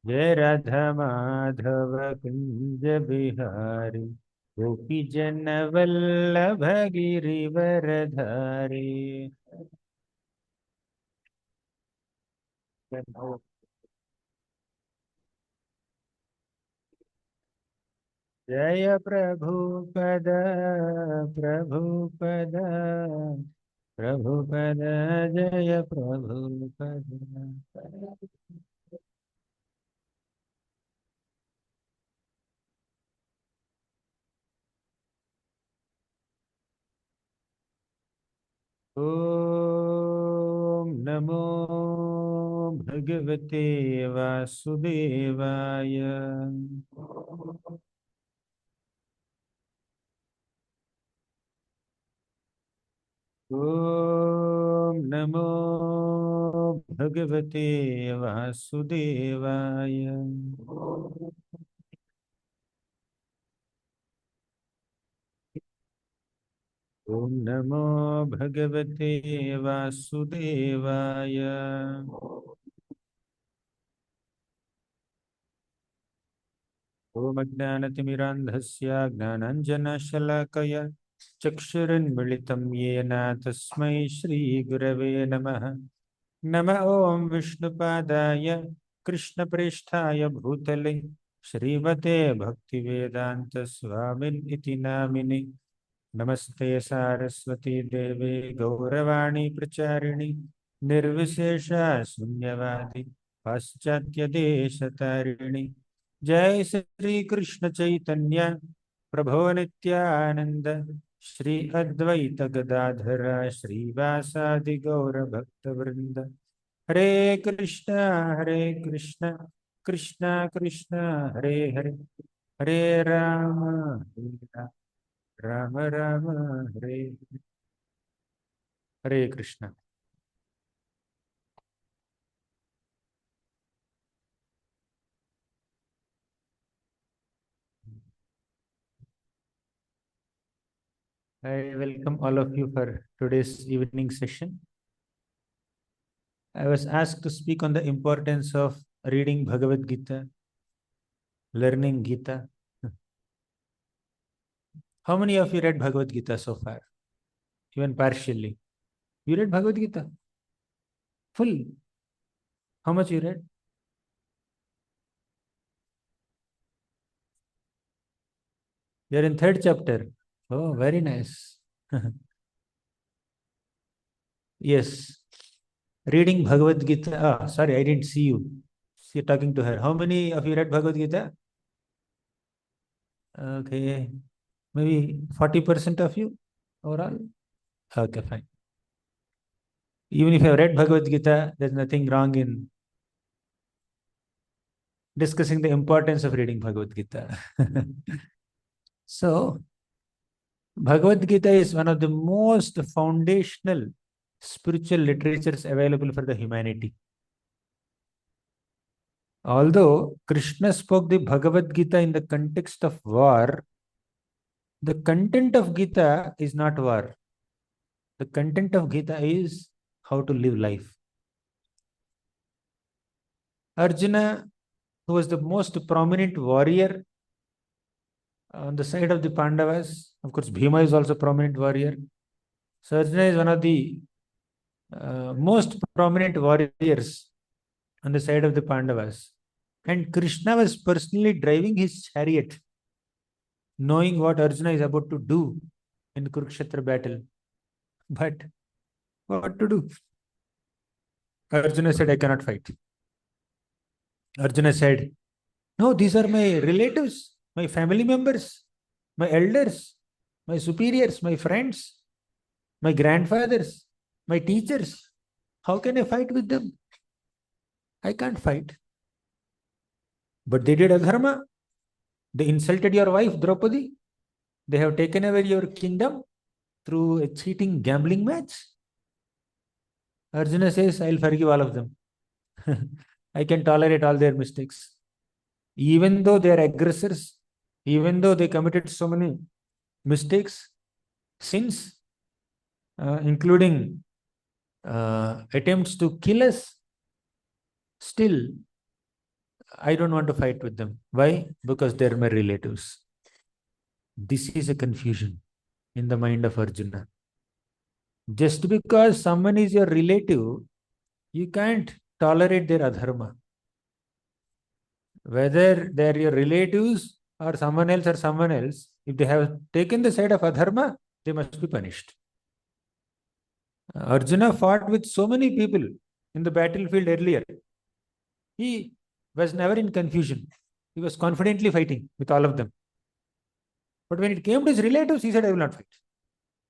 जय राधा माधव कुंज बिहारी गोपी जन वल्लभ गिरिवरधारी। जय प्रभुपद प्रभुपद प्रभुपद जय प्रभुपद। ओम नमो भगवते वासुदेवाय। ओम नमो भगवते वासुदेवाय। ओम नमो भगवते वासुदेवाय। ओम अज्ञानतिमिरान्धस्य ज्ञानाञ्जनशलाकया चक्षुरुन्मिलितं येन तस्मै श्रीगुरवे नमः। नमः ॐ विष्णुपादाय कृष्णप्रेष्ठाय भूतले श्रीमते भक्तिवेदान्तस्वामिन् इति नामिने। नमस्ते सारस्वती देवे गौरवाणी प्रचारिणि निर्विशेष शून्यवादी पाश्चात्य देशतारिणि। जय श्री कृष्ण चैतन्य प्रभो नित्यानंद श्री अद्वैत गदाधर श्रीवासादि गौर भक्त वृंद। हरे कृष्ण कृष्ण कृष्ण हरे हरे हरे राम हरे Ram Ram Ram Hare Hare Krishna. I welcome all of you for today's evening session. I was asked to speak on the importance of reading Bhagavad-Gita, learning Gita. How many of you read Bhagavad-Gita so far? Even partially. You read Bhagavad-Gita? Full. How much you read? You're in third chapter. Oh, very nice. Yes. Reading Bhagavad-Gita. Ah, sorry, I didn't see you. See, talking to her. How many of you read Bhagavad-Gita? Okay. Maybe 40% of you overall? Okay, fine. Even if you have read Bhagavad Gita, there's nothing wrong in discussing the importance of reading Bhagavad Gita. So, Bhagavad Gita is one of the most foundational spiritual literatures available for the humanity. Although Krishna spoke the Bhagavad Gita in the context of war, the content of Gita is not war. The content of Gita is how to live life. Arjuna, who was the most prominent warrior on the side of the Pandavas, of course, Bhima is also a prominent warrior. So Arjuna is one of the most prominent warriors on the side of the Pandavas. And Krishna was personally driving his chariot, knowing what Arjuna is about to do in the Kurukshetra battle. But what to do? Arjuna said, I cannot fight. Arjuna said, no, these are my relatives, my family members, my elders, my superiors, my friends, my grandfathers, my teachers. How can I fight with them? I can't fight. But they did adharma. They insulted your wife, Draupadi. They have taken away your kingdom through a cheating gambling match. Arjuna says, I'll forgive all of them. I can tolerate all their mistakes. Even though they are aggressors, even though they committed so many mistakes, sins, including attempts to kill us, still I don't want to fight with them. Why? Because they're my relatives. This is a confusion in the mind of Arjuna. Just because someone is your relative, you can't tolerate their adharma. Whether they're your relatives or someone else, if they have taken the side of adharma, they must be punished. Arjuna fought with so many people in the battlefield earlier. He was never in confusion. He was confidently fighting with all of them. But when it came to his relatives, he said, I will not fight.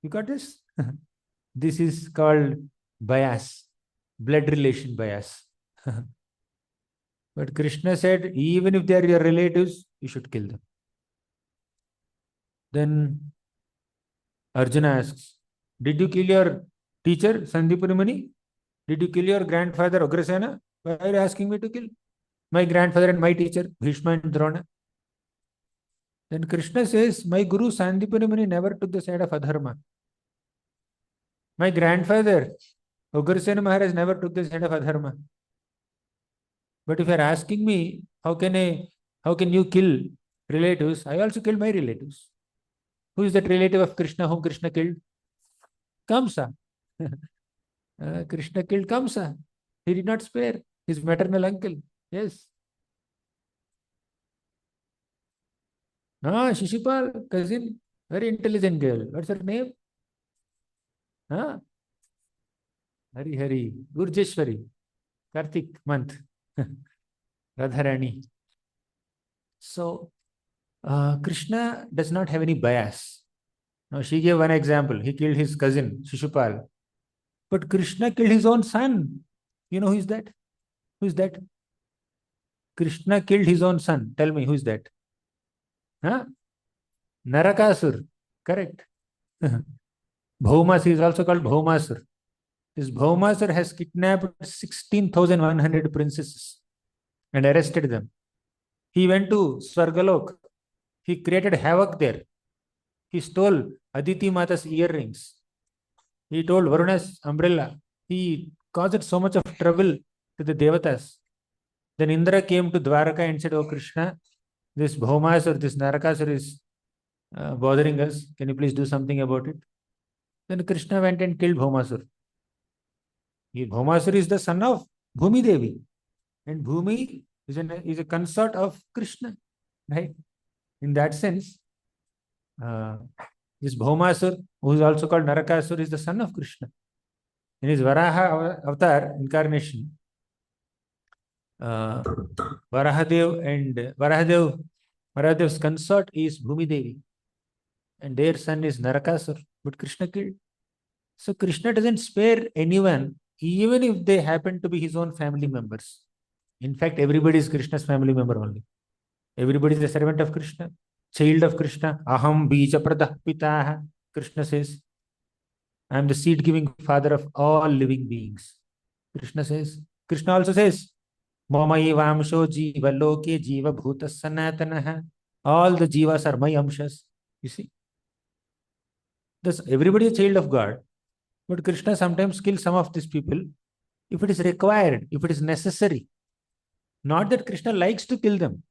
You got this? This is called bias, blood relation bias. But Krishna said, even if they are your relatives, you should kill them. Then Arjuna asks, did you kill your teacher, Sandipani Muni? Did you kill your grandfather, Ugrasena? Why are you asking me to kill my grandfather and my teacher, Bhishma and Drona? Then Krishna says, my Guru Sandipani Muni never took the side of adharma. My grandfather, Ugrasena Maharaj, never took the side of adharma. But if you are asking me, how can you kill relatives? I also killed my relatives. Who is that relative of Krishna whom Krishna killed? Kamsa. Krishna killed Kamsa. He did not spare his maternal uncle. Yes. Shishupal, cousin, very intelligent girl. What's her name? Hari Hari, Gurjeshwari, Kartik month, Radharani. So, Krishna does not have any bias. Now, she gave one example. He killed his cousin, Shishupal. But Krishna killed his own son. You know who is that? Who is that? Krishna killed his own son. Tell me, who is that? Narakasur. Correct. Bhaumasur is also called Bhaumasur. This Bhaumasur has kidnapped 16,100 princesses and arrested them. He went to Swargalok. He created havoc there. He stole Aditi Mata's earrings. He told Varuna's umbrella. He caused so much of trouble to the Devatas. Then Indra came to Dwaraka and said, Oh Krishna, this Bhaumasur, this Narakasur is bothering us. Can you please do something about it? Then Krishna went and killed Bhaumasur. Bhaumasur is the son of Bhumi Devi. And Bhumi is a consort of Krishna. Right? In that sense, this Bhaumasur, who is also called Narakasur, is the son of Krishna. In his Varaha avatar incarnation, Varahadev's consort is Bhumi Devi. And their son is Narakasur, but Krishna killed. So Krishna doesn't spare anyone, even if they happen to be his own family members. In fact, everybody is Krishna's family member only. Everybody is a servant of Krishna, child of Krishna. Aham bija pradah pitaha. Krishna says, I am the seed-giving father of all living beings. Krishna says. Krishna also says, Mamai vamsho jiva loke jiva bhuta sanatanaha. All the jivas are my amshas. You see? Thus, everybody is a child of God. But Krishna sometimes kills some of these people if it is required, if it is necessary. Not that Krishna likes to kill them.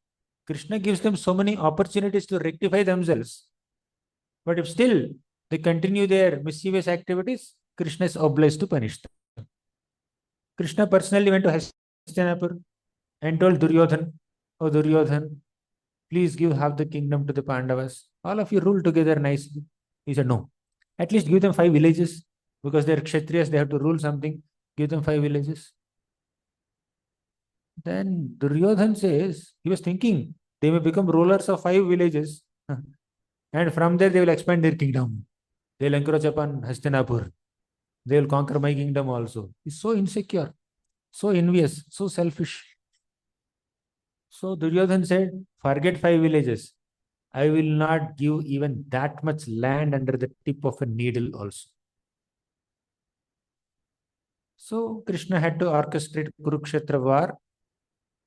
Krishna gives them so many opportunities to rectify themselves. But if still they continue their mischievous activities, Krishna is obliged to punish them. Krishna personally went to Hastinapur and told Duryodhan, Oh Duryodhan, please give half the kingdom to the Pandavas. All of you rule together nicely. He said, no. At least give them 5 villages. Because they are Kshatriyas, they have to rule something. Give them 5 villages. Then Duryodhan says, he was thinking, they may become rulers of 5 villages. And from there they will expand their kingdom. They will encroach upon Hastinapur. They will conquer my kingdom also. He's so insecure, so envious, so selfish. So Duryodhan said, forget 5 villages. I will not give even that much land under the tip of a needle also. So Krishna had to orchestrate Kurukshetra war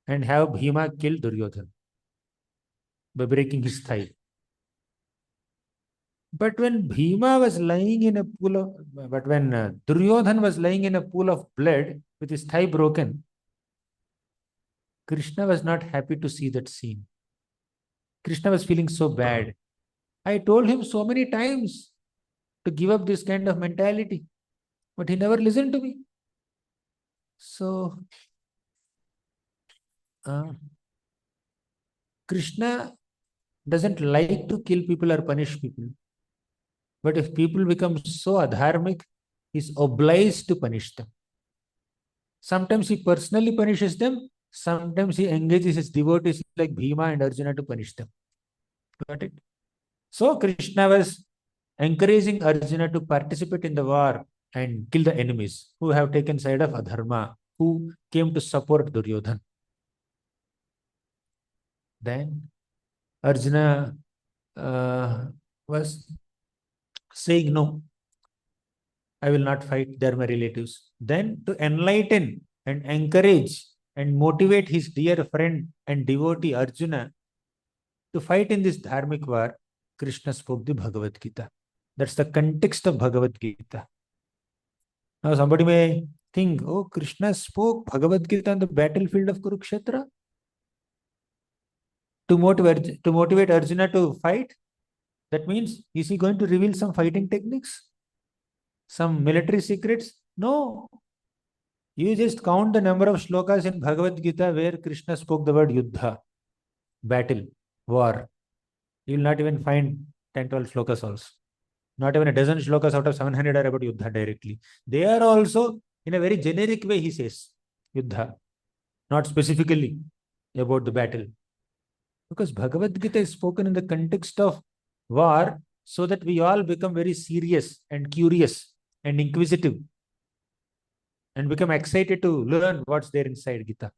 and have Bhima kill Duryodhan by breaking his thigh. But when Duryodhan was lying in a pool of blood with his thigh broken, Krishna was not happy to see that scene. Krishna was feeling so bad. I told him so many times to give up this kind of mentality, but he never listened to me. So, Krishna doesn't like to kill people or punish people. But if people become so adharmic, he's obliged to punish them. Sometimes he personally punishes them, sometimes he engages his devotees like Bhima and Arjuna to punish them. Got it? So Krishna was encouraging Arjuna to participate in the war and kill the enemies who have taken side of Adharma, who came to support Duryodhan. Then Arjuna was saying, no, I will not fight, they are my relatives. Then to enlighten and encourage and motivate his dear friend and devotee Arjuna to fight in this dharmic war, Krishna spoke the Bhagavad-Gita. That's the context of Bhagavad-Gita. Now somebody may think, oh, Krishna spoke Bhagavad-Gita on the battlefield of Kurukshetra to motivate Arjuna to fight. That means, is he going to reveal some fighting techniques? Some military secrets? No. You just count the number of shlokas in Bhagavad Gita where Krishna spoke the word yuddha, battle, war. You will not even find 10, 12 shlokas also. Not even a dozen shlokas out of 700 are about yuddha directly. They are also, in a very generic way, he says, yuddha, not specifically about the battle. Because Bhagavad Gita is spoken in the context of war so that we all become very serious and curious and inquisitive and become excited to learn what's there inside Gita.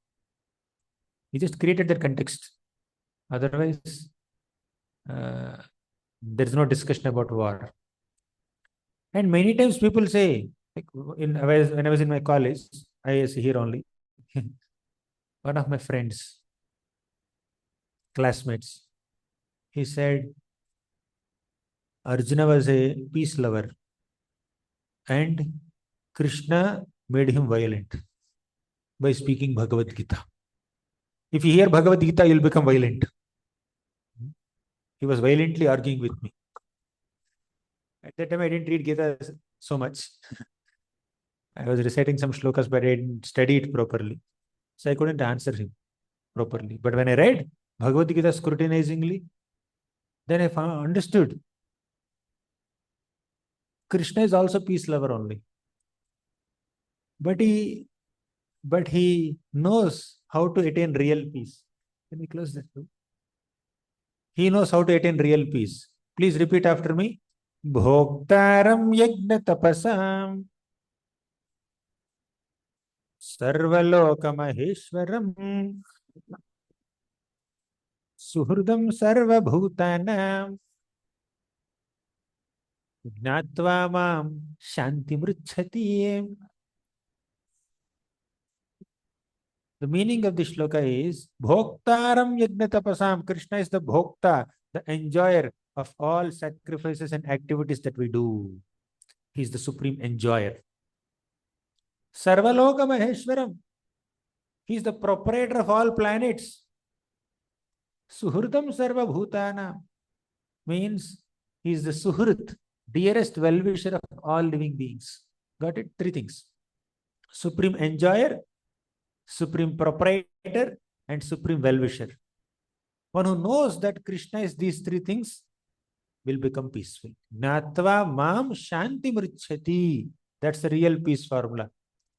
He just created that context. Otherwise, there's no discussion about war. And many times people say, like when I was in my college, I was here only, one of my friends, classmates, he said, Arjuna was a peace lover and Krishna made him violent by speaking Bhagavad Gita. If you hear Bhagavad Gita, you'll become violent. He was violently arguing with me. At that time, I didn't read Gita so much. I was reciting some shlokas, but I didn't study it properly. So I couldn't answer him properly. But when I read Bhagavad Gita scrutinizingly, then I understood Krishna is also peace lover only. But he knows how to attain real peace. Can we close that? He knows how to attain real peace. Please repeat after me. Bhoktaram yajna tapasam sarvalokamaheshwaram suhridam sarvabhutanam jnatva mam shanti mruchati. The meaning of this shloka is Bhoktaram Yajna Tapasam. Krishna is the Bhokta, the enjoyer of all sacrifices and activities that we do. He is the supreme enjoyer. Sarvaloka Maheshwaram. He is the proprietor of all planets. Suhurdam Sarva Bhutana means he is the Suhrit, dearest well-wisher of all living beings. Got it? Three things. Supreme enjoyer, supreme proprietor, and supreme well-wisher. One who knows that Krishna is these three things will become peaceful. Natva mam shanti mrichati. That's the real peace formula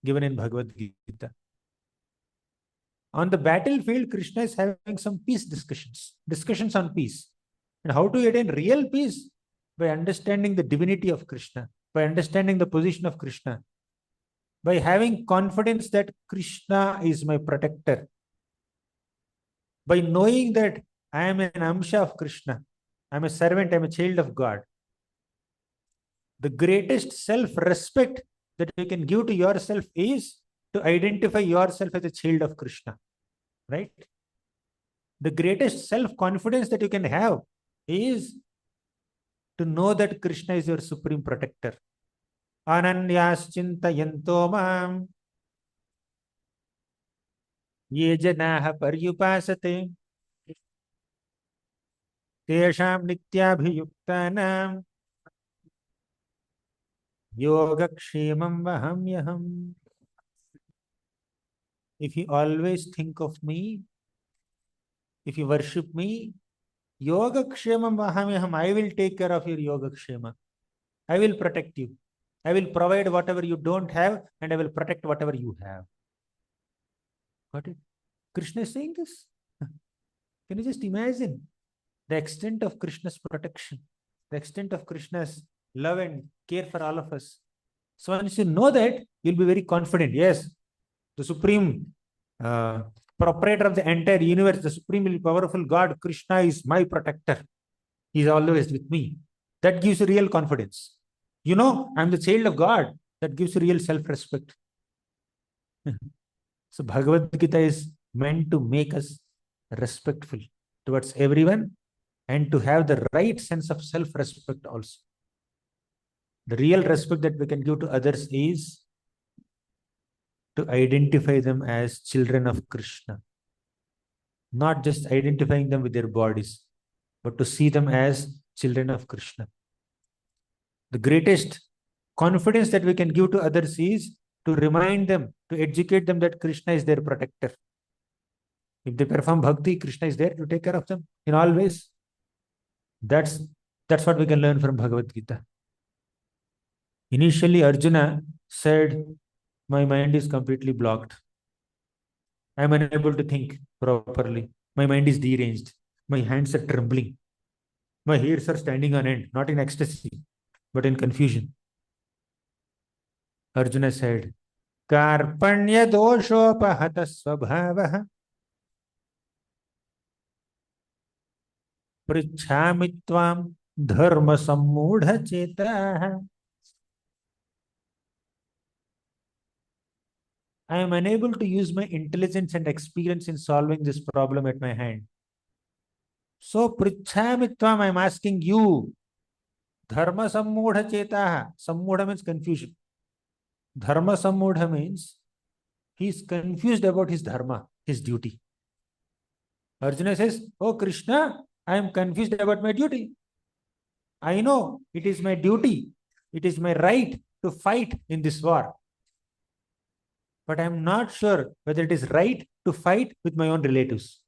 given in Bhagavad-Gita. On the battlefield, Krishna is having some peace discussions on peace. And how to attain real peace? By understanding the divinity of Krishna, by understanding the position of Krishna, by having confidence that Krishna is my protector, by knowing that I am an Amsha of Krishna, I am a servant, I am a child of God. The greatest self-respect that you can give to yourself is to identify yourself as a child of Krishna. Right? The greatest self-confidence that you can have is to know that Krishna is your supreme protector. Ananyas chintayanto mam ये जनाः पर्युपासते तेषां नित्याभियुक्तानां योगक्षेमं वहाम्यहम्. If you always think of me, if you worship me, yogakshemam vahamyaham, I will take care of your yogakshema. I will protect you. I will provide whatever you don't have, and I will protect whatever you have. Got it? Krishna is saying this. Can you just imagine the extent of Krishna's protection, the extent of Krishna's love and care for all of us? So once you know that, you'll be very confident. Yes, the supreme uh, proprietor of the entire universe, the supremely powerful God, Krishna is my protector. He is always with me. That gives you real confidence. You know, I'm the child of God. That gives you real self-respect. So Bhagavad Gita is meant to make us respectful towards everyone and to have the right sense of self-respect also. The real respect that we can give to others is to identify them as children of Krishna, not just identifying them with their bodies, but to see them as children of Krishna. The greatest confidence that we can give to others is to remind them, to educate them that Krishna is their protector. If they perform bhakti, Krishna is there to take care of them in all ways. That's that's what we can learn from Bhagavad Gita. Initially, Arjuna said, "My mind is completely blocked. I am unable to think properly. My mind is deranged. My hands are trembling. My hairs are standing on end, not in ecstasy, but in confusion." Arjuna said, "Karpanya doshopahata swabhavah पृच्छामि त्वां धर्म सम्मूढ़ चेताः." I am unable to use my intelligence and experience in solving this problem at my hand. So pritchami tvam, I am asking you. Dharma sammudha chetaha. Sammudha means confusion. Dharma sammudha means he is confused about his dharma, his duty. Arjuna says, "Oh Krishna, I am confused about my duty. I know it is my duty. It is my right to fight in this war. But I am not sure whether it is right to fight with my own relatives."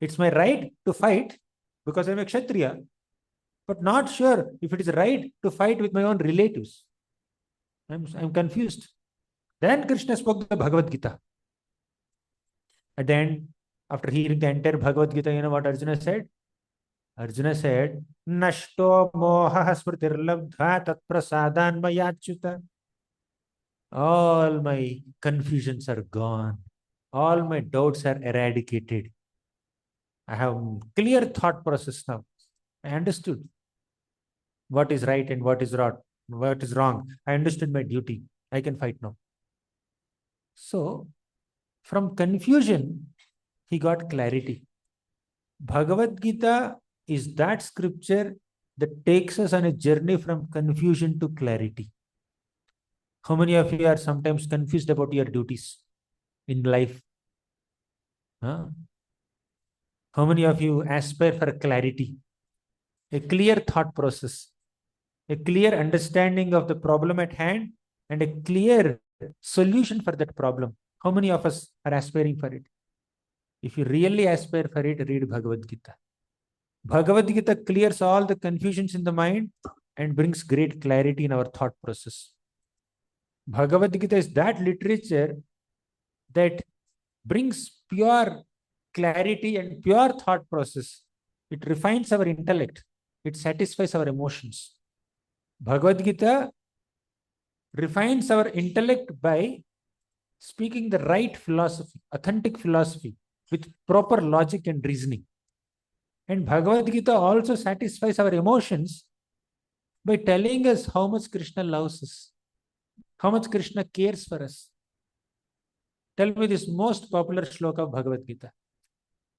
It's my right to fight because I'm a Kshatriya, but not sure if it is right to fight with my own relatives. I'm confused. Then Krishna spoke the Bhagavad Gita. At the end, after hearing the entire Bhagavad Gita, you know what Arjuna said? Arjuna said, Nashto moha smritirlabdha tat prasadan mayachyuta. All my confusions are gone. All my doubts are eradicated. I have clear thought process now. I understood what is right and what is wrong. What is wrong. I understood my duty. I can fight now. So, from confusion, he got clarity. Bhagavad Gita is that scripture that takes us on a journey from confusion to clarity. How many of you are sometimes confused about your duties in life? Huh? How many of you aspire for clarity, a clear thought process, a clear understanding of the problem at hand, and a clear solution for that problem? How many of us are aspiring for it? If you really aspire for it, read Bhagavad Gita. Bhagavad Gita clears all the confusions in the mind and brings great clarity in our thought process. Bhagavad Gita is that literature that brings pure clarity and pure thought process. It refines our intellect. It satisfies our emotions. Bhagavad Gita refines our intellect by speaking the right philosophy, authentic philosophy, with proper logic and reasoning. And Bhagavad Gita also satisfies our emotions by telling us how much Krishna loves us, how much Krishna cares for us. Tell me this most popular shloka of Bhagavad Gita.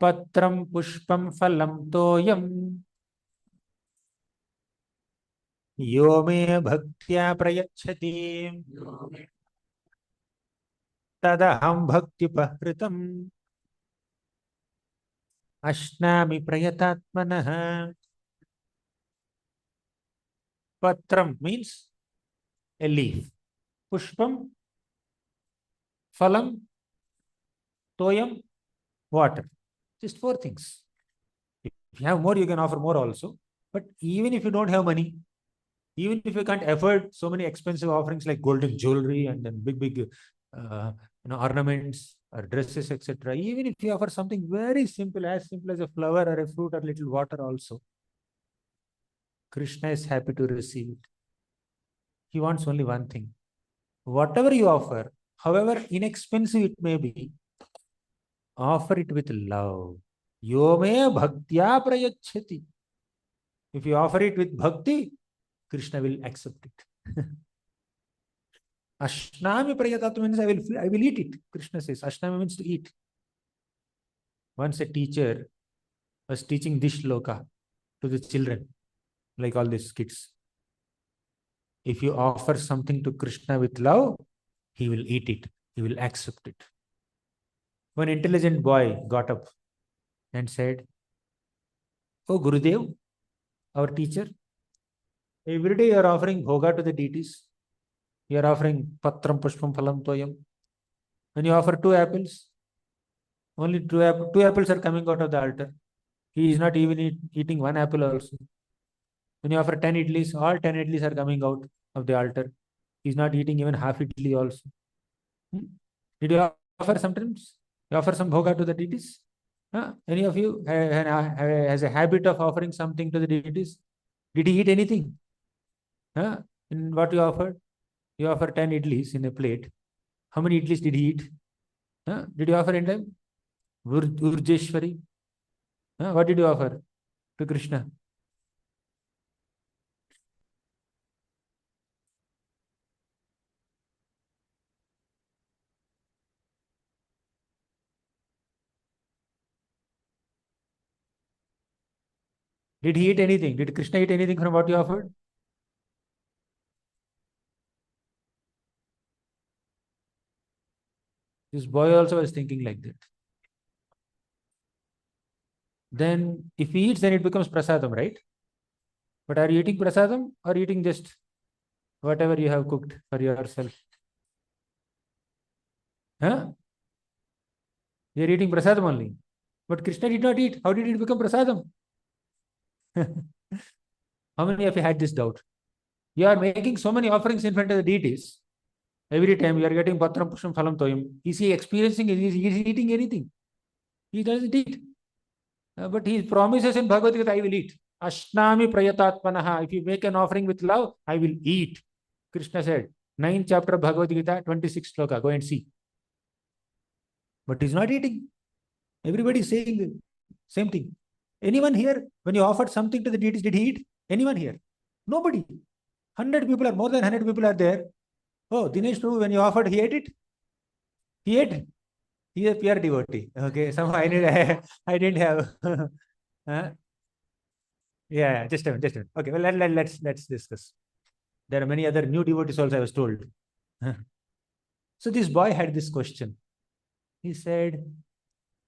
Patram pushpam phalam toyam yo me bhaktya prayachati तदहं भक्तिपहृतम् अश्नामि प्रयतात्मनः. Patram means a leaf. Pushpam, phalam, toyam, water. Just four things. If you have more, you can offer more also. But even if you don't have money, even if you can't afford so many expensive offerings like golden jewelry and then big uh, ornaments or dresses, etc., even if you offer something very simple, as simple as a flower or a fruit or little water also, Krishna is happy to receive it. He wants only one thing. Whatever you offer, however inexpensive it may be, offer it with love. Yome bhaktya prayachati. If you offer it with bhakti, Krishna will accept it. Ashnami prayatatma means I will eat it. Krishna says Ashnami means to eat. Once a teacher was teaching this shloka to the children, like all these kids. If you offer something to Krishna with love, he will eat it. He will accept it. One intelligent boy got up and said, "Oh Gurudev, our teacher, every day you are offering bhoga to the deities. You are offering patram pushpam phalam toyam. When you offer two apples, only two apples are coming out of the altar. He is not even eating one apple also. When you offer 10 idlis, all 10 idlis are coming out of the altar. He is not eating even half idli also. Did you offer sometimes? You offer some bhoga to the deities? Any of you has a habit of offering something to the deities? Did he eat anything? In what you offered? You offer 10 idlis in a plate. How many idlis did he eat? Did you offer any time? Urjeshwari. What did you offer to Krishna? Did he eat anything? Did Krishna eat anything from what you offered? This boy also was thinking like that. Then if he eats, then it becomes prasadam, right? But are you eating prasadam or eating just whatever you have cooked for yourself? You are eating prasadam only. But Krishna did not eat. How did it become prasadam? How many of you had this doubt? You are making so many offerings in front of the deities. Every time you are getting patram pusham phalam toyam. Is he experiencing it? Is he eating anything? He doesn't eat. But he promises in Bhagavad-Gita, I will eat. Ashnami prayatatmanaha. If you make an offering with love, I will eat. Krishna said, 9th chapter of Bhagavad-Gita, 26th sloka. Go and see. But he's not eating. Everybody is saying the same thing. Anyone here, when you offered something to the deities, did he eat? Anyone here? Nobody. 100 people are more than 100 people are there. Oh, Dinesh Prabhu, when you offered, he ate it? He ate it. He is a pure devotee. Okay, somehow I didn't have. Yeah, just a minute, just a minute. Okay, well, let's discuss. There are many other new devotees also, I was told. So this boy had this question. He said,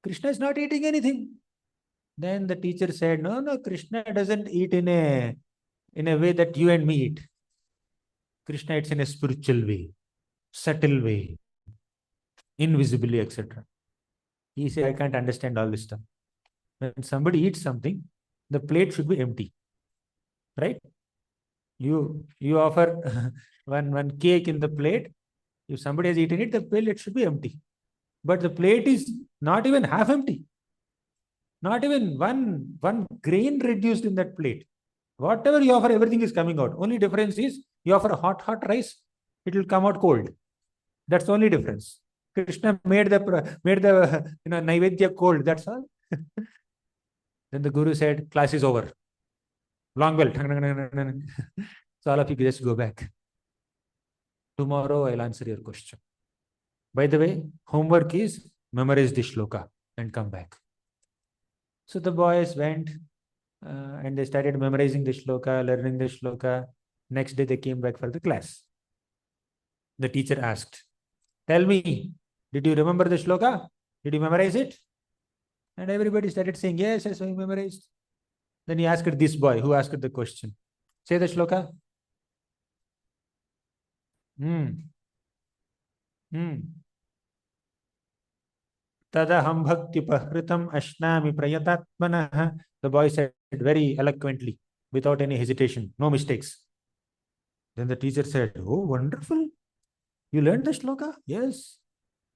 Krishna is not eating anything. Then the teacher said, no, Krishna doesn't eat in a way that you and me eat. Krishna eats in a spiritual way, subtle way, invisibly, etc. He said, I can't understand all this stuff. When somebody eats something, the plate should be empty, right? You offer one cake in the plate. If somebody has eaten it, the plate should be empty. But the plate is not even half empty. Not even one grain reduced in that plate. Whatever you offer, everything is coming out. Only difference is you offer hot rice, it will come out cold. That's the only difference. Krishna made the Naivedya cold. That's all. Then the Guru said, class is over. Long bell. So all of you just go back. Tomorrow I'll answer your question. By the way, homework is memorize this shloka and come back. So the boys went and they started memorizing the shloka, learning the shloka. Next day they came back for the class. The teacher asked, tell me, Did you remember the shloka? Did you memorize it? And everybody started saying, yes, yes, I memorized. Then he asked this boy who asked the question. Say the shloka. Hmm. Tadaham bhakti pahritam ashnami prayatatmanah. The boy said very eloquently, without any hesitation, no mistakes. Then the teacher said, oh, wonderful. You learned the shloka? Yes.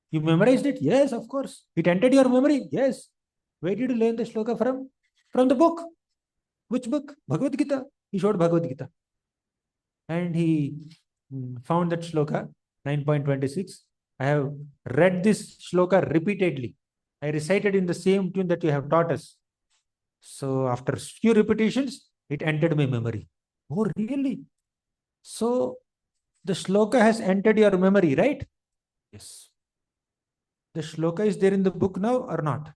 You memorized it? Yes, of course. It entered your memory? Yes. Where did you learn the shloka from? From the book. Which book? Bhagavad-Gita. He showed Bhagavad-Gita. And he found that shloka, 9.26. I have read this shloka repeatedly. I recited in the same tune that you have taught us. So after few repetitions, it entered my memory. Oh, really? So the shloka has entered your memory, right? Yes. The shloka is there in the book now or not?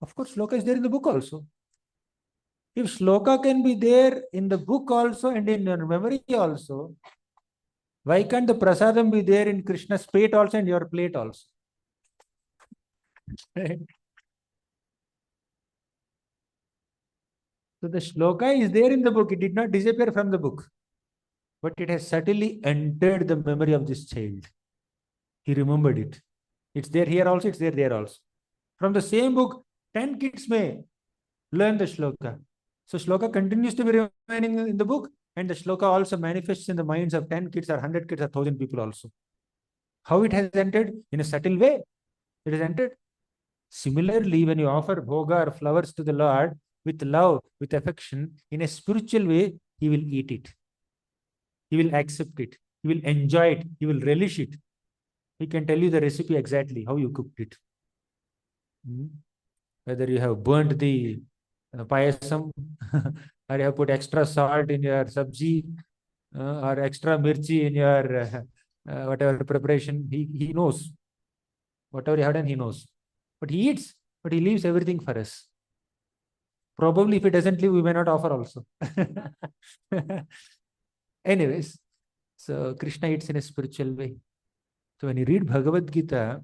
Of course, shloka is there in the book also. If shloka can be there in the book also and in your memory also, why can't the prasadam be there in Krishna's plate also and your plate also? So the shloka is there in the book. It did not disappear from the book, but it has subtly entered the memory of this child. He remembered it. It's there here also, it's there also. From the same book, 10 kids may learn the shloka. So shloka continues to be remaining in the book, and the shloka also manifests in the minds of 10 kids or 100 kids or 1,000 people also. How it has entered? In a subtle way. It has entered. Similarly, when you offer bhoga or flowers to the Lord with love, with affection, in a spiritual way, He will eat it. He will accept it. He will enjoy it. He will relish it. He can tell you the recipe exactly, how you cooked it. Whether you have burnt the payasam or you have put extra salt in your sabji or extra mirchi in your whatever preparation, he knows. Whatever you have done, he knows. But he eats, but he leaves everything for us. Probably if he doesn't leave, we may not offer also. Anyways, so Krishna eats in a spiritual way. So when you read Bhagavad-Gita,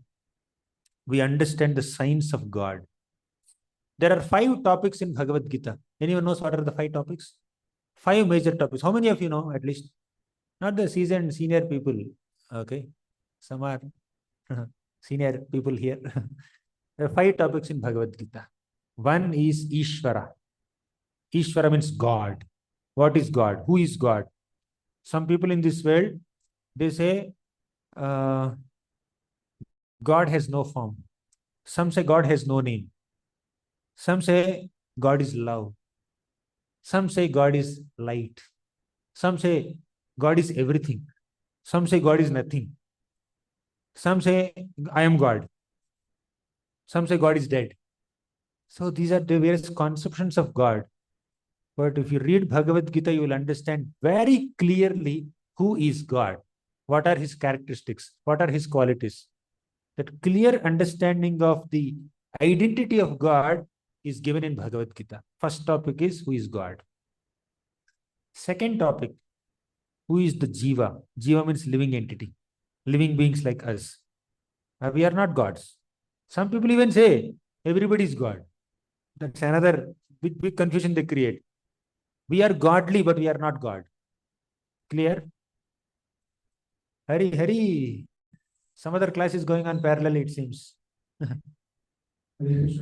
we understand the signs of God. There are 5 topics in Bhagavad-Gita. Anyone knows what are the 5 topics? 5 major topics. How many of you know at least? Not the seasoned senior people. Okay. Some are senior people here. There are 5 topics in Bhagavad-Gita. One is Ishvara. Ishvara means God. What is God? Who is God? Some people in this world, they say God has no form. Some say God has no name. Some say God is love. Some say God is light. Some say God is everything. Some say God is nothing. Some say I am God. Some say God is dead. So these are the various conceptions of God. But if you read Bhagavad Gita, you will understand very clearly who is God. What are his characteristics? What are his qualities? That clear understanding of the identity of God is given in Bhagavad Gita. First topic is who is God. Second topic, who is the Jiva? Jiva means living entity, living beings like us. We are not gods. Some people even say everybody is God. That's another big confusion they create. We are godly, but we are not God. Clear? Hurry, hurry. Some other class is going on parallel, it seems. Please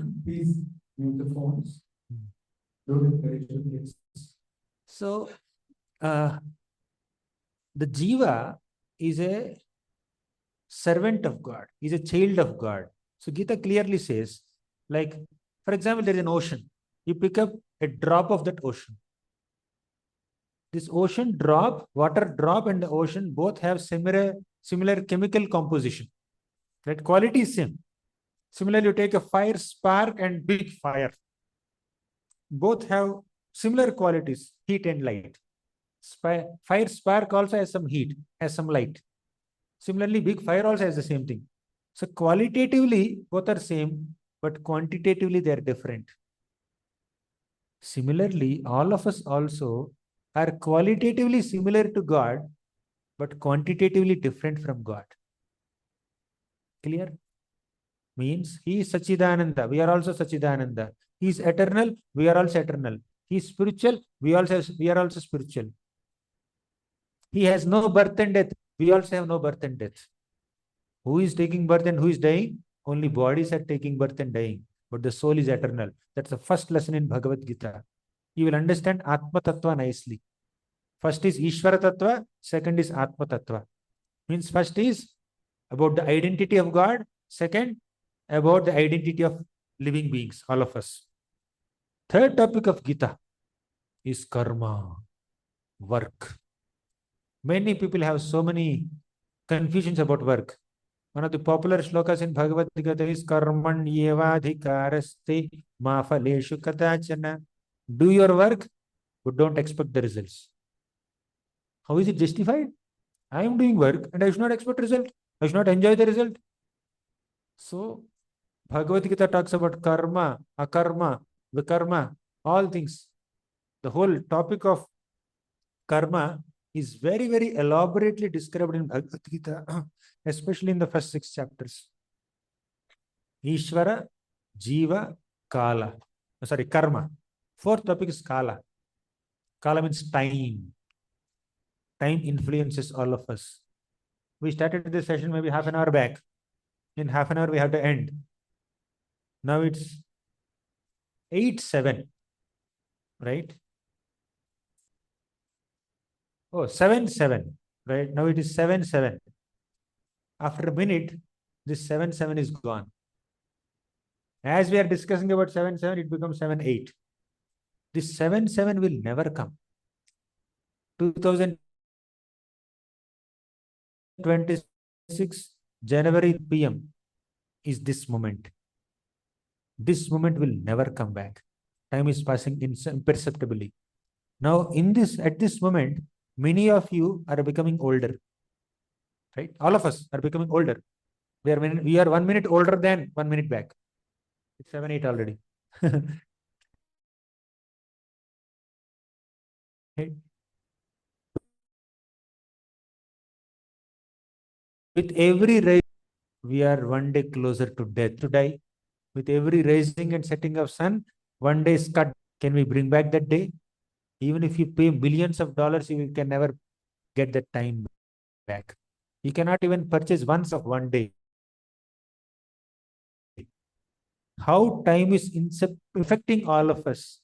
mute the phones. Don't encourage the kids. So, the Jiva is a servant of God, is a child of God. So, Gita clearly says, like, for example, there is an ocean. You pick up a drop of that ocean. This ocean drop, water drop, and the ocean both have similar chemical composition. That quality is same. Similarly, you take a fire spark and big fire. Both have similar qualities, heat and light. Fire spark also has some heat, has some light. Similarly, big fire also has the same thing. So qualitatively, both are same, but quantitatively they are different. Similarly, all of us also are qualitatively similar to God, but quantitatively different from God. Clear? Means he is Sachidananda. We are also Sachidananda. He is eternal. We are also eternal. He is spiritual. We are also spiritual. He has no birth and death. We also have no birth and death. Who is taking birth and who is dying? Only bodies are taking birth and dying, but the soul is eternal. That's the first lesson in Bhagavad-Gita. You will understand Atma Tattva nicely. First is Ishvara Tattva, second is Atma Tattva. Means first is about the identity of God, second, about the identity of living beings, all of us. Third topic of Gita is karma, work. Many people have so many confusions about work. One of the popular shlokas in Bhagavad Gita is Karman Yevadhikaraste Ma Phaleshu Kadachana. Do your work, but don't expect the results. How is it justified? I am doing work and I should not expect result. I should not enjoy the result. So, Bhagavad Gita talks about karma, akarma, vikarma, all things. The whole topic of karma is very, very elaborately described in Bhagavad Gita, especially in the first 6 chapters. Ishvara, Jiva, Kala. Sorry, karma. Fourth topic is Kala. Kala means time. Time influences all of us. We started this session maybe half an hour back. In half an hour, we have to end. Now it's 8:07, right? Oh, 7:07, right? Now it is 7:07. After a minute, this 7:07 is gone. As we are discussing about 7:07, it becomes 7:08. This 7:07 will never come. 2026 January PM is this moment. This moment will never come back. Time is passing imperceptibly. Now, at this moment, many of you are becoming older. Right? All of us are becoming older. We are 1 minute older than 1 minute back. It's 7:08 already. With every rise, we are one day closer to death, to die. With every rising and setting of sun, one day is cut. Can we bring back that day? Even if you pay millions of dollars, you can never get that time back. You cannot even purchase once of one day. How time is affecting all of us.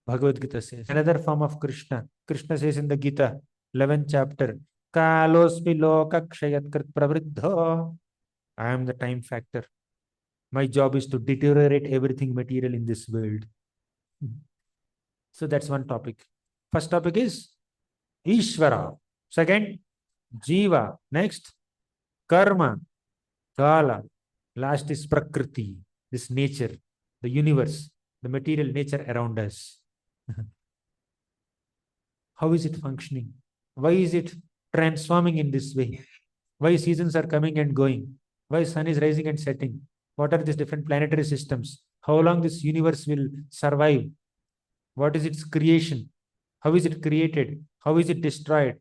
Bhagavad Gita says, another form of Krishna. Krishna says in the Gita, 11th chapter, Kalosmi loka kshayat krit pravriddho. I am the time factor. My job is to deteriorate everything material in this world. So that's one topic. First topic is Ishvara. Second, Jiva. Next, Karma. Kala. Last is Prakriti. This nature, the universe, the material nature around us. How is it functioning? Why is it transforming in this way? Why seasons are coming and going? Why sun is rising and setting? What are these different planetary systems? How long this universe will survive? What is its creation? How is it created? How is it destroyed?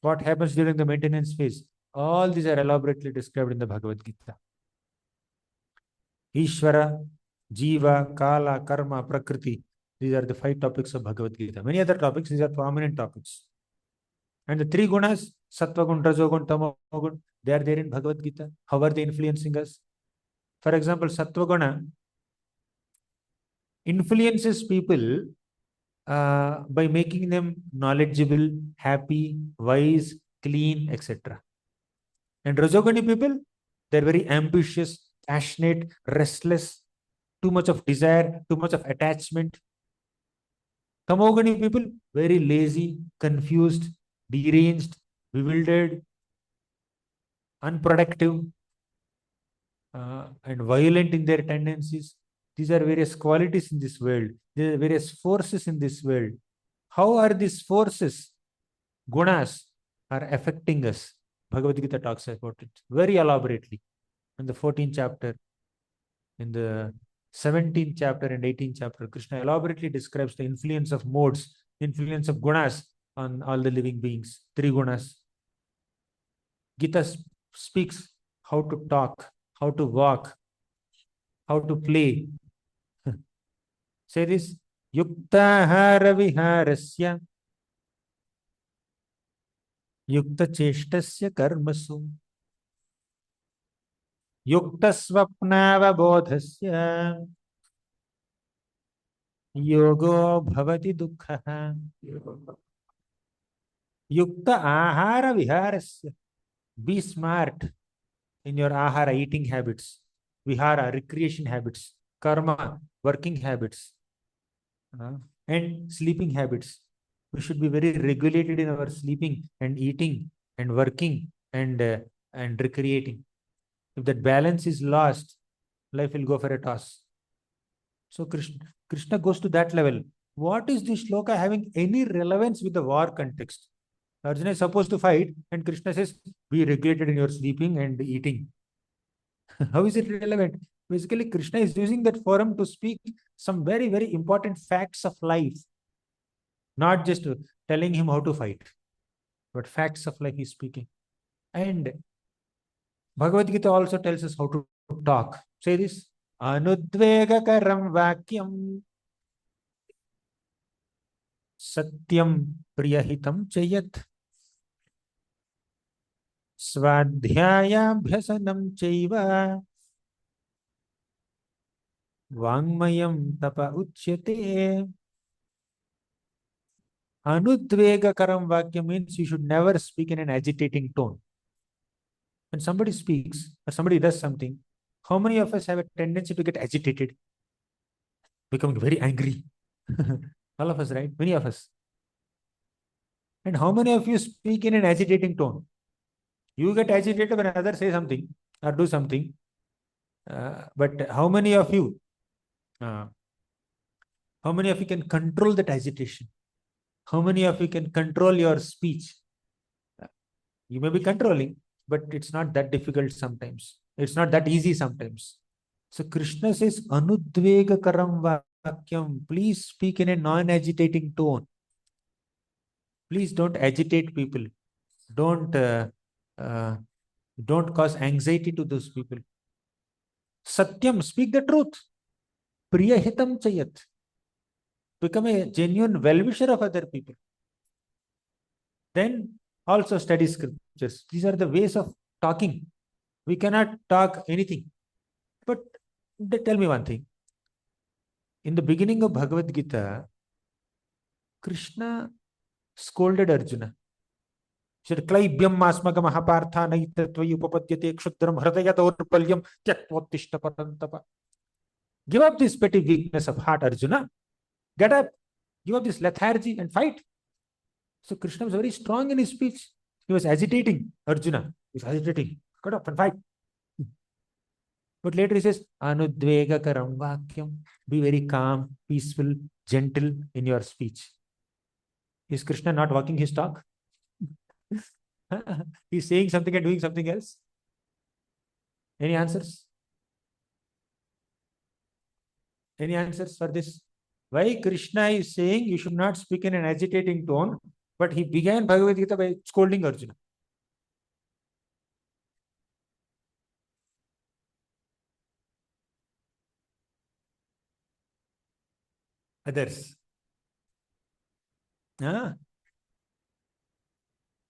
What happens during the maintenance phase? All these are elaborately described in the Bhagavad Gita. Ishvara, Jiva, Kala, Karma, Prakriti. These are the 5 topics of Bhagavad Gita. Many other topics, these are prominent topics. And the 3 gunas, Sattva gun, Rajo gun, Tamo gun, they are there in Bhagavad Gita. How are they influencing us? For example, Sattva guna influences people by making them knowledgeable, happy, wise, clean, etc. And Rajogani people, they're very ambitious, passionate, restless, too much of desire, too much of attachment. Tamogani people, very lazy, confused, deranged, bewildered, unproductive, and violent in their tendencies. These are various qualities in this world. There are various forces in this world. How are these forces, gunas, are affecting us? Bhagavad Gita talks about it very elaborately in the 14th chapter, in the 17th chapter and 18th chapter. Krishna elaborately describes the influence of modes, influence of gunas on all the living beings, 3 gunas. Gita speaks how to talk, how to walk, how to play. Say this. Yuktahara viharasya yukta cheshtasya karmasu yukta swapnavabodhasya yogo bhavati dukkha. Yukta ahara viharasya. Be smart in your ahara, eating habits, vihara, recreation habits, karma, working habits, and sleeping habits. We should be very regulated in our sleeping and eating and working and recreating. If that balance is lost, life will go for a toss. So Krishna goes to that level. What is this shloka having any relevance with the war context? Arjuna is supposed to fight, and Krishna says, be regulated in your sleeping and eating. How is it relevant? Basically, Krishna is using that forum to speak some very, very important facts of life, not just telling him how to fight, but facts of life he's speaking. And Bhagavad-Gita also tells us how to talk. Say this. Anudvegakaram vakyam satyam priyahitam chayat swadhyayabhyasanam chaiva vangmayam tapa uchyate. Anudvegakaram vakyam means you should never speak in an agitating tone. When somebody speaks or somebody does something, how many of us have a tendency to get agitated, becoming very angry? All of us, right? Many of us. And how many of you speak in an agitating tone? You get agitated when others say something or do something. But how many of you can control that agitation? How many of you can control your speech? You may be controlling, but it's not that difficult sometimes. It's not that easy sometimes. So Krishna says, Anudvegakaram vakyam. Please speak in a non-agitating tone. Please don't agitate people. Don't cause anxiety to those people. Satyam, speak the truth. Priyahitam chayat. Become a genuine well-wisher of other people. Then also study scriptures. These are the ways of talking. We cannot talk anything. But tell me one thing. In the beginning of Bhagavad-Gita, Krishna scolded Arjuna. He said, Klaibyam masmaga mahapartha naitatvayi upapadyate kshudram hridaya daurpalyam tyaktvottishta parantapa. Give up this petty weakness of heart, Arjuna. Get up. Give up this lethargy and fight. So Krishna was very strong in his speech. He was agitating Arjuna. He was agitating. Get up and fight. But later he says, Anudvegakaram vakyam. Be very calm, peaceful, gentle in your speech. Is Krishna not walking his talk? He's saying something and doing something else. Any answers? Any answers for this? Why Krishna is saying you should not speak in an agitating tone, but he began Bhagavad Gita by scolding Arjuna. Others?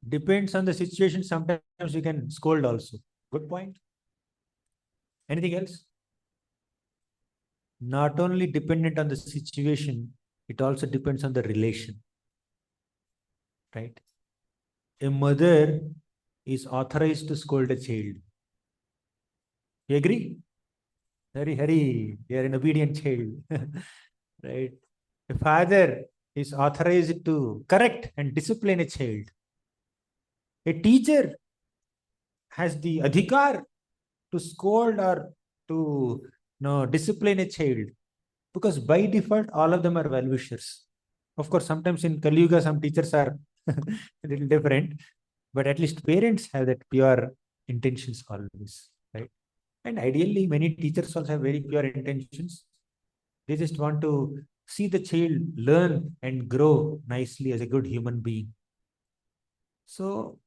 Depends on the situation. Sometimes you can scold also. Good point. Anything else? Not only dependent on the situation, it also depends on the relation. Right? A mother is authorized to scold a child. You agree? Hari, you are an obedient child. Right? A father is authorized to correct and discipline a child. A teacher has the adhikar to scold or to discipline a child, because by default all of them are well-wishers. Of course, sometimes in Kali Yuga some teachers are a little different, but at least parents have that pure intentions always, right? And ideally, many teachers also have very pure intentions. They just want to see the child learn and grow nicely as a good human being. So,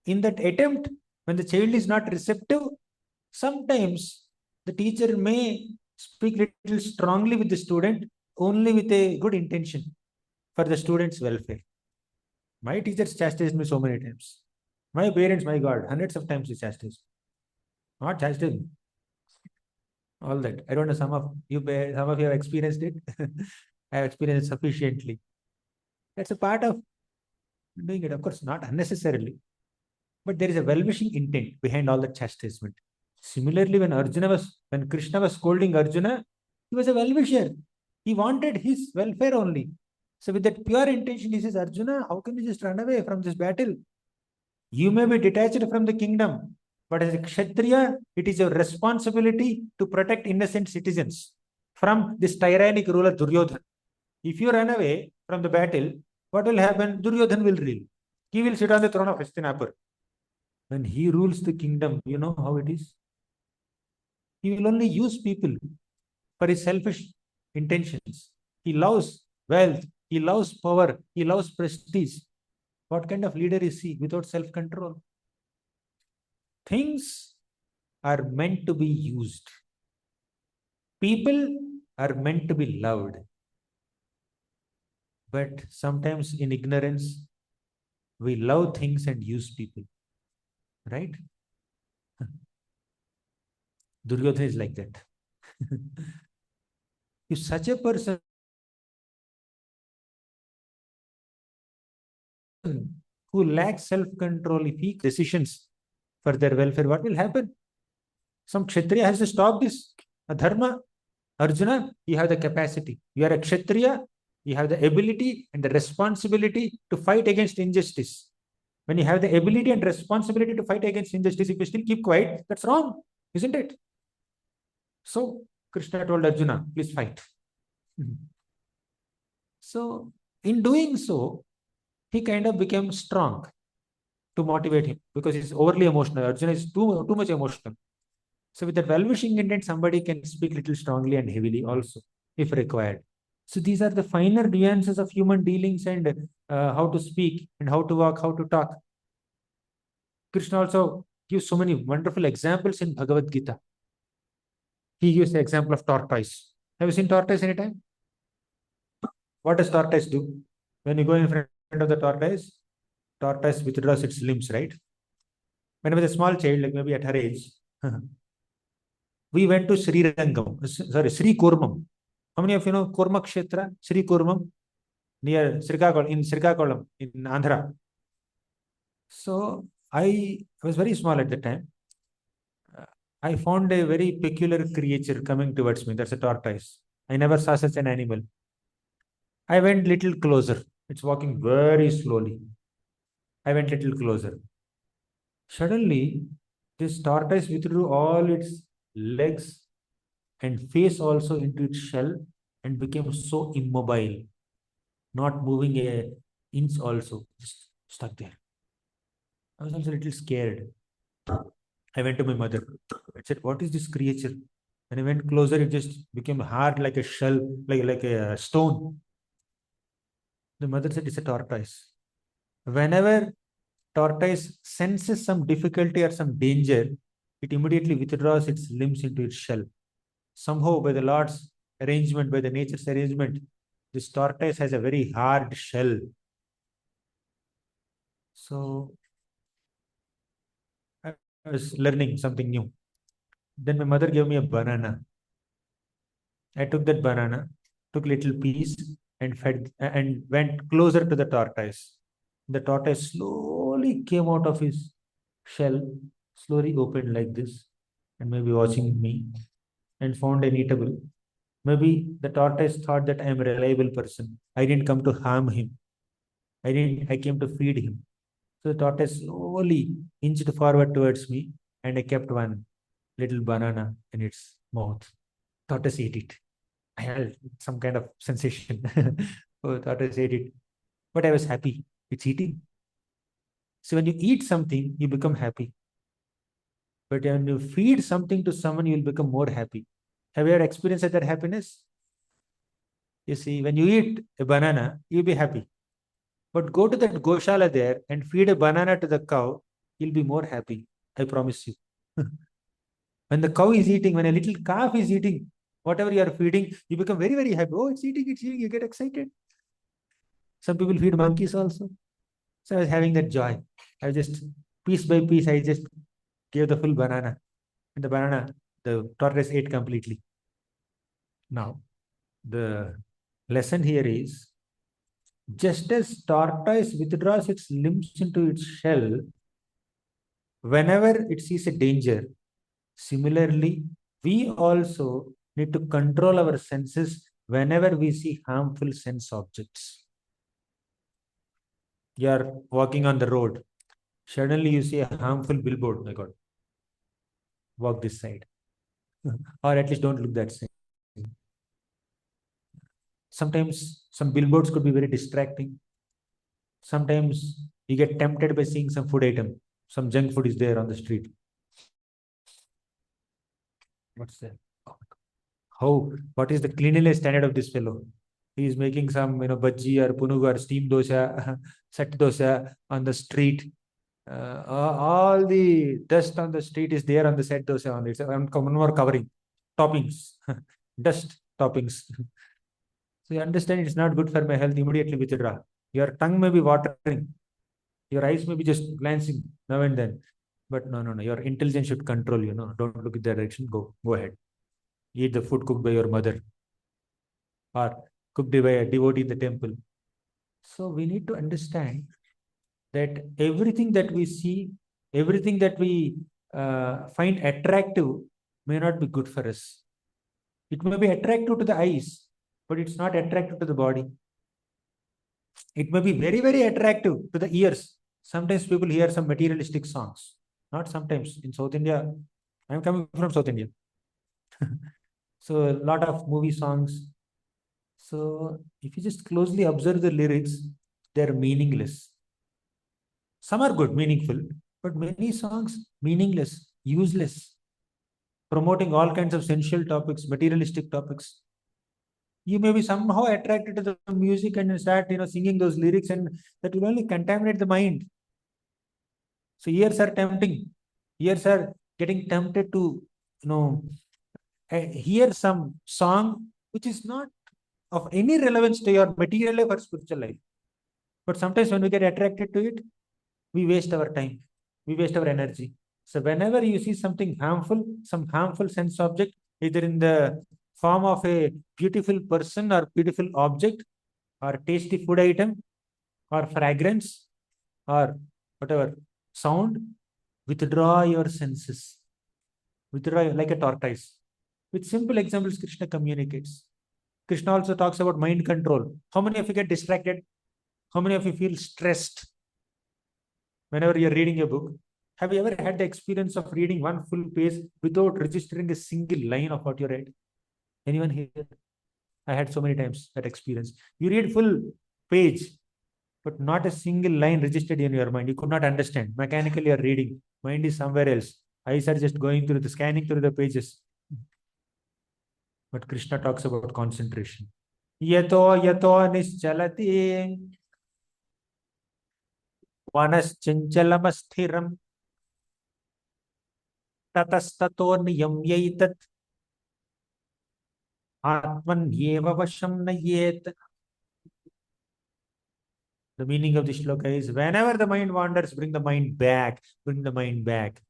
in that attempt, When the child is not receptive, sometimes the teacher may speak little strongly with the student only with a good intention for the student's welfare. My teachers chastised me so many times. My parents, my God, hundreds of times they chastised. Not chastised. All that. I don't know. Some of you have experienced it. I have experienced it sufficiently. That's a part of doing it. Of course, not unnecessarily, but there is a well-wishing intent behind all the chastisement. Similarly, when Krishna was scolding Arjuna, he was a well-wisher. He wanted his welfare only. So with that pure intention, he says, Arjuna, how can you just run away from this battle? You may be detached from the kingdom, but as a Kshatriya, it is your responsibility to protect innocent citizens from this tyrannic ruler Duryodhan. If you run away from the battle, what will happen? Duryodhan will rule. He will sit on the throne of Hastinapur. When he rules the kingdom, you know how it is? He will only use people for his selfish intentions. He loves wealth, he loves power, he loves prestige. What kind of leader is he without self-control? Things are meant to be used. People are meant to be loved. But sometimes in ignorance, we love things and use people. Right? Duryodhana is like that. If such a person who lacks self-control, if he decisions for their welfare, what will happen? Some Kshatriya has to stop this. A dharma. Arjuna, you have the capacity. You are a Kshatriya. You have the ability and the responsibility to fight against injustice. When you have the ability and responsibility to fight against injustice, if you still keep quiet, that's wrong, isn't it? So Krishna told Arjuna, please fight. So in doing so, he kind of became strong to motivate him because he's overly emotional. Arjuna is too much emotional. So with that well-wishing intent, somebody can speak little strongly and heavily also, if required. So these are the finer nuances of human dealings and how to speak and how to walk, how to talk. Krishna also gives so many wonderful examples in Bhagavad-Gita. He gives the example of tortoise. Have you seen tortoise anytime? What does tortoise do? When you go in front of the tortoise withdraws its limbs, right? When I was a small child, like maybe at her age, we went to Sri Kurmam. How many of you know Kurma Kshetra, Sri Kurmam, near Srikakulam, in Andhra? So I was very small at the time. I found a very peculiar creature coming towards me. That's a tortoise. I never saw such an animal. I went little closer. It's walking very slowly. I went little closer. Suddenly, this tortoise withdrew all its legs and face also into its shell and became so immobile, not moving a inch also, just stuck there. I was also a little scared. I went to my mother. I said, what is this creature? When I went closer, it just became hard like a shell, like a stone. The mother said, it's a tortoise. Whenever tortoise senses some difficulty or some danger, it immediately withdraws its limbs into its shell. Somehow, by the Lord's arrangement, by the nature's arrangement, this tortoise has a very hard shell. So, I was learning something new. Then my mother gave me a banana. I took that banana, took little piece, and fed and went closer to the tortoise. The tortoise slowly came out of his shell, slowly opened like this, and maybe watching me, and found an eatable. Maybe the tortoise thought that I am a reliable person. I didn't come to harm him. I came to feed him. So the tortoise slowly inched forward towards me, and I kept one little banana in its mouth. Tortoise ate it. I had some kind of sensation. Oh, tortoise ate it. But I was happy. It's eating. So when you eat something, you become happy. But when you feed something to someone, you will become more happy. Have you ever experienced that happiness? You see, when you eat a banana, you'll be happy. But go to that Goshala there and feed a banana to the cow, you'll be more happy. I promise you. When the cow is eating, when a little calf is eating, whatever you are feeding, you become very, very happy. Oh, it's eating, you get excited. Some people feed monkeys also. So I was having that joy. I just, piece by piece, I just gave the full banana. And the banana, the tortoise ate completely. Now, the lesson here is, just as tortoise withdraws its limbs into its shell whenever it sees a danger, similarly, we also need to control our senses whenever we see harmful sense objects. You are walking on the road, suddenly you see a harmful billboard. My God, walk this side, or at least don't look that side. Sometimes some billboards could be very distracting. Sometimes you get tempted by seeing some food item, some junk food is there on the street. What's that? Oh, what is the cleanliness standard of this fellow? He is making some, bhaji or punugu or steam dosa, set dosa on the street. All the dust on the street is there on the set dosa only. It's one more covering, toppings, dust toppings. So you understand it's not good for my health. Immediately withdraw. Your tongue may be watering, your eyes may be just glancing now and then, but no. Your intelligence should control you. No, don't look in that direction. Go ahead. Eat the food cooked by your mother or cooked by a devotee in the temple. So we need to understand that everything that we see, everything that we find attractive may not be good for us. It may be attractive to the eyes, but it's not attractive to the body. It may be very, very attractive to the ears. Sometimes people hear some materialistic songs. Not sometimes. In South India, I'm coming from South India. So a lot of movie songs. So if you just closely observe the lyrics, they're meaningless. Some are good, meaningful, but many songs meaningless, useless, promoting all kinds of sensual topics, materialistic topics. You may be somehow attracted to the music and start, singing those lyrics, and that will only contaminate the mind. So ears are tempting. Ears are getting tempted to, hear some song which is not of any relevance to your material life or spiritual life. But sometimes when we get attracted to it, we waste our time, we waste our energy. So whenever you see something harmful, some harmful sense object, either in the form of a beautiful person or beautiful object or tasty food item or fragrance or whatever sound, withdraw your senses. Withdraw like a tortoise. With simple examples, Krishna communicates. Krishna also talks about mind control. How many of you get distracted? How many of you feel stressed whenever you're reading a book? Have you ever had the experience of reading one full page without registering a single line of what you read? Anyone here? I had so many times that experience. You read full page, but not a single line registered in your mind. You could not understand. Mechanically, you're reading. Mind is somewhere else. Eyes are just going through the scanning through the pages. But Krishna talks about concentration. Yato nischalati vanaschanchalamastiram tatastato niyamyaitat atman yeva vasham nayet. The meaning of the shloka is, whenever the mind wanders, bring the mind back. Bring the mind back.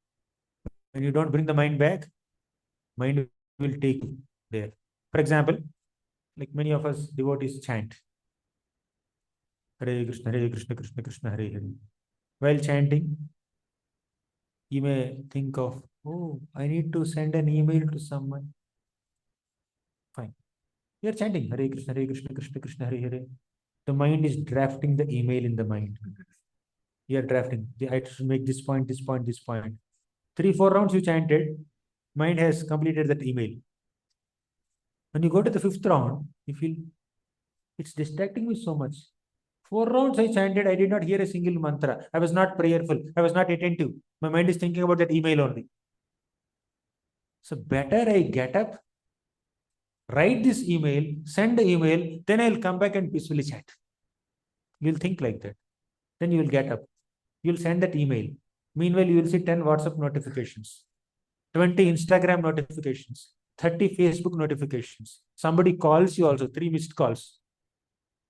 When you don't bring the mind back, mind will take you there. For example, like many of us devotees chant Hare Krishna, Krishna Krishna, Hare Hare. While chanting, you may think of, oh, I need to send an email to someone. Fine. You are chanting Hare Krishna, Krishna Krishna, Hare Hare. The mind is drafting the email in the mind. You are drafting. I should make this point, this point, this point. 3-4 rounds you chanted, mind has completed that email. When you go to the 5th round, you feel it's distracting me so much. 4 rounds I chanted, I did not hear a single mantra. I was not prayerful. I was not attentive. My mind is thinking about that email only. So better I get up, write this email, send the email, then I'll come back and peacefully chat. You'll think like that. Then you will get up. You'll send that email. Meanwhile, you will see 10 WhatsApp notifications, 20 Instagram notifications, 30 Facebook notifications. Somebody calls you also, 3 missed calls.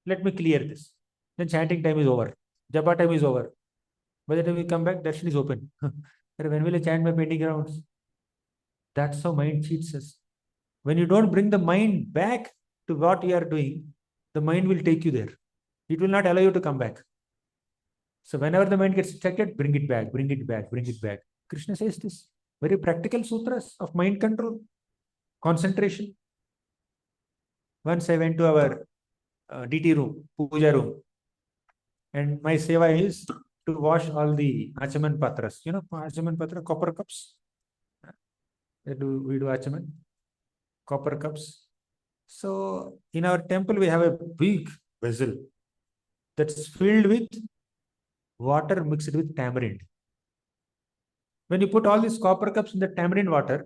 Let me clear this. Then chanting time is over. Japa time is over. By the time we come back, darshan is open. When will I chant my pending rounds? That's how mind cheats us. When you don't bring the mind back to what you are doing, the mind will take you there. It will not allow you to come back. So whenever the mind gets distracted, bring it back, bring it back, bring it back. Krishna says this. Very practical sutras of mind control, concentration. Once I went to our DT room, puja room, and my seva is to wash all the achaman patras. You know, achaman patra, copper cups. We do achaman, copper cups. So in our temple, we have a big vessel that's filled with water mixed with tamarind. When you put all these copper cups in the tamarind water,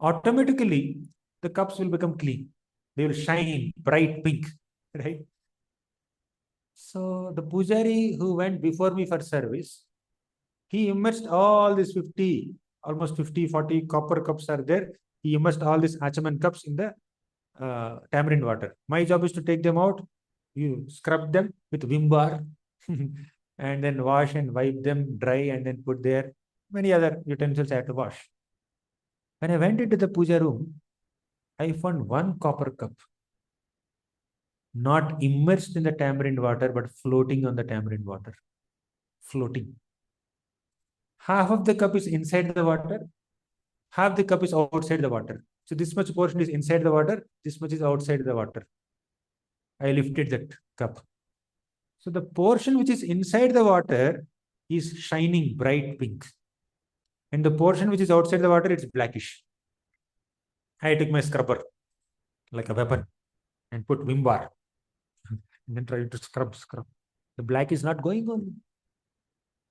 automatically the cups will become clean. They will shine bright pink, right? So the pujari who went before me for service, he immersed all these 50, almost 50, 40 copper cups are there. He immersed all these achaman cups in the tamarind water. My job is to take them out. You scrub them with Vim bar and then wash and wipe them dry and then put there. Many other utensils I have to wash. When I went into the puja room, I found one copper cup, not immersed in the tamarind water, but floating on the tamarind water. Floating. Half of the cup is inside the water, half the cup is outside the water. So this much portion is inside the water, this much is outside the water. I lifted that cup. So the portion which is inside the water is shining bright pink. And the portion which is outside the water, it's blackish. I took my scrubber like a weapon and put Vim bar and then tried to scrub. The black is not going on.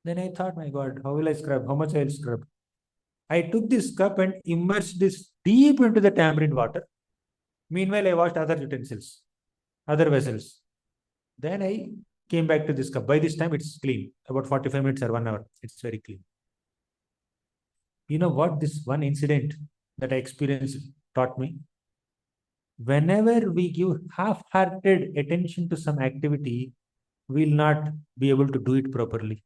Then I thought, my God, how will I scrub? How much I will scrub? I took this cup and immersed this deep into the tamarind water. Meanwhile, I washed other utensils, other vessels. Then I came back to this cup. By this time, it's clean. About 45 minutes or 1 hour. It's very clean. You know what this one incident that I experienced taught me? Whenever we give half-hearted attention to some activity, we will not be able to do it properly.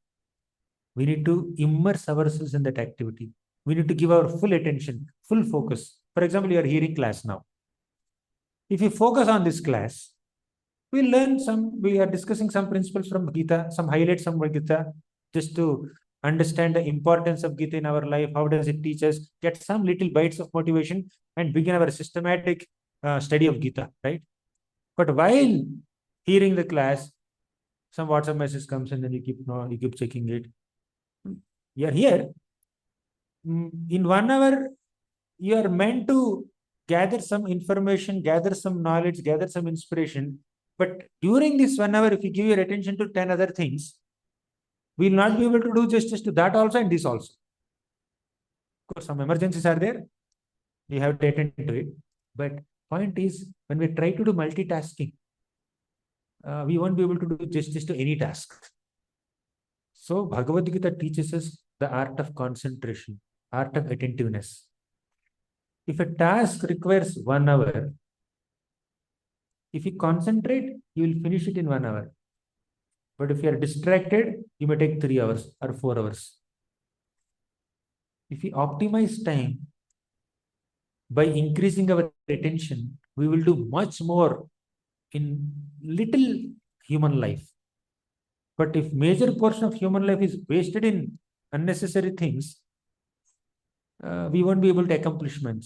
We need to immerse ourselves in that activity. We need to give our full attention, full focus. For example, you are hearing class now. If you focus on this class, we are discussing some principles from Gita, some highlights from Gita, just to understand the importance of Gita in our life. How does it teach us? Get some little bites of motivation and begin our systematic study of Gita, right? But while hearing the class, some WhatsApp message comes and then you keep checking it. You are here. In 1 hour, you are meant to gather some information, gather some knowledge, gather some inspiration. But during this 1 hour, if you give your attention to 10 other things, we will not be able to do justice to that also and this also. Of course, some emergencies are there. You have to attend to it. But point is, when we try to do multitasking, we won't be able to do justice to any task. So Bhagavad-Gita teaches us the art of concentration, art of attentiveness. If a task requires 1 hour, if you concentrate, you will finish it in 1 hour. But if you are distracted, you may take 3 hours or 4 hours. If we optimize time by increasing our attention, we will do much more in little human life. But if major portion of human life is wasted in unnecessary things, we won't be able to accomplish much.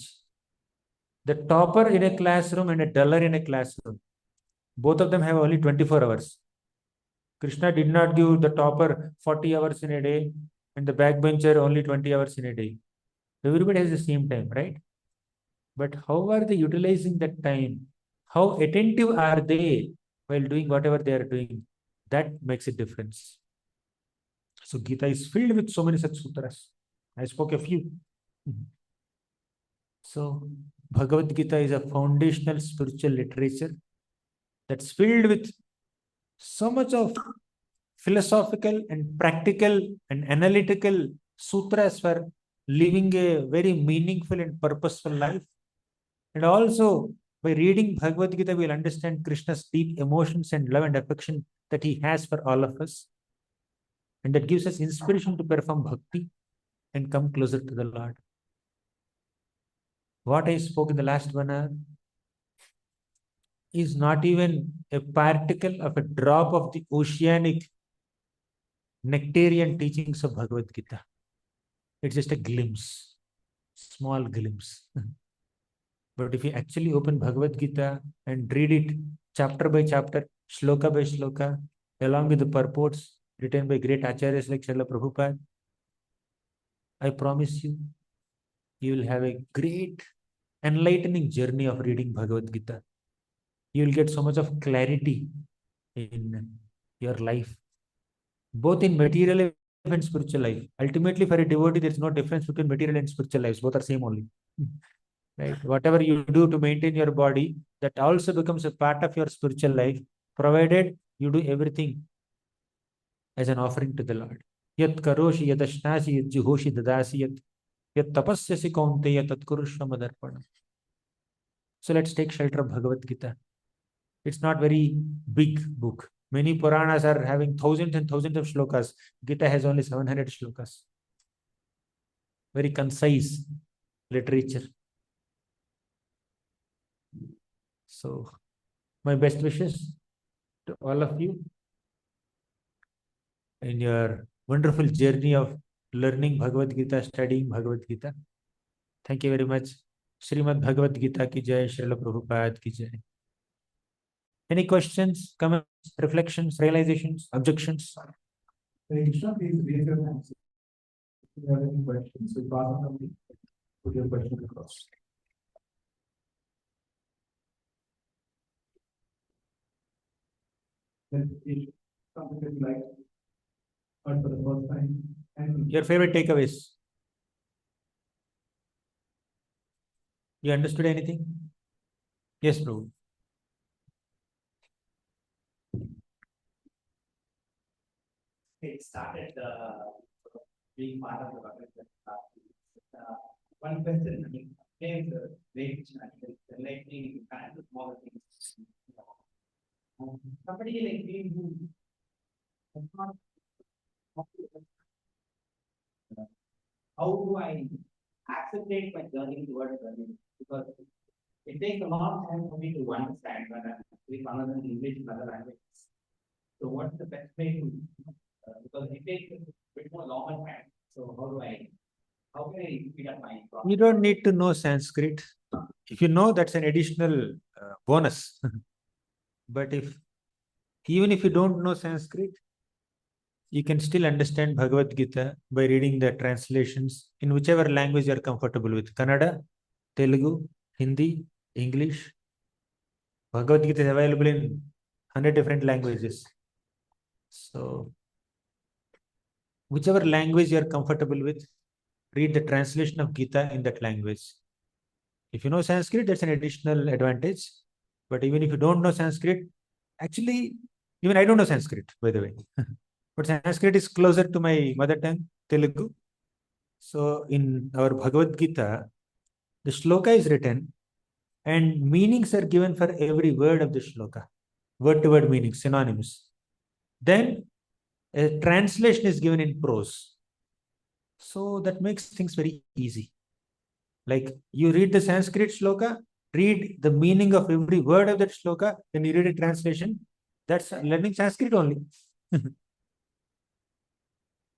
The topper in a classroom and a duller in a classroom, both of them have only 24 hours. Krishna did not give the topper 40 hours in a day and the backbencher only 20 hours in a day. Everybody has the same time, right? But how are they utilizing that time? How attentive are they while doing whatever they are doing? That makes a difference. So Gita is filled with so many such sutras. I spoke a few. So Bhagavad Gita is a foundational spiritual literature that's filled with so much of philosophical and practical and analytical sutras for living a very meaningful and purposeful life. And also, by reading Bhagavad Gita, we'll understand Krishna's deep emotions and love and affection that he has for all of us. And that gives us inspiration to perform bhakti and come closer to the Lord. What I spoke in the last 1 hour is not even a particle of a drop of the oceanic nectarian teachings of Bhagavad Gita. It's just a glimpse, small glimpse. But if you actually open Bhagavad Gita and read it chapter by chapter, shloka by shloka, along with the purports written by great acharyas like Srila Prabhupada, I promise you, you will have a great enlightening journey of reading Bhagavad Gita. You will get so much of clarity in your life, both in material life and spiritual life. Ultimately, for a devotee, there is no difference between material and spiritual lives. Both are same only. Right? Whatever you do to maintain your body, that also becomes a part of your spiritual life, provided you do everything as an offering to the Lord. Yat karoshi yadashnasi yat juhoshi dadasi yat tapasyasi kaunteya tat kurushva madarpanam. So let's take shelter of Bhagavad Gita. It's not very big book. Many Puranas are having thousands and thousands of shlokas. Gita has only 700 shlokas. Very concise literature. So, my best wishes to all of you in your wonderful journey of learning Bhagavad Gita, studying Bhagavad Gita. Thank you very much. Srimad Bhagavad Gita ki jai, Srila Prabhupada ki jai. Any questions, comments, reflections, realizations, objections? Krishna, please raise your hands if you have any questions. So, put your question across. Then, if something is like heard for the first time, and Your favorite takeaways? You understood anything? Yes, Prabhu. It started being part of the Bhagavad-Gita. One question, I mean, there's a very lightning kind of smaller things. Somebody like me who has not, how do I accelerate my journey towards learning? Because it takes a long time for me to understand when I'm with another English, another language. So what's the best way to, because it takes a bit more longer time. So how can I speed up my process? You don't need to know Sanskrit. If you know, that's an additional bonus. But even if you don't know Sanskrit, you can still understand Bhagavad Gita by reading the translations in whichever language you are comfortable with. Kannada, Telugu, Hindi, English. Bhagavad Gita is available in 100 different languages. So, whichever language you are comfortable with, read the translation of Gita in that language. If you know Sanskrit, that's an additional advantage. But even if you don't know Sanskrit, actually, even I don't know Sanskrit, by the way. But Sanskrit is closer to my mother tongue, Telugu. So in our Bhagavad Gita, the shloka is written and meanings are given for every word of the shloka. Word to word meaning, synonyms. Then a translation is given in prose. So that makes things very easy. Like you read the Sanskrit shloka, read the meaning of every word of that shloka, then you read a translation. That's learning Sanskrit only.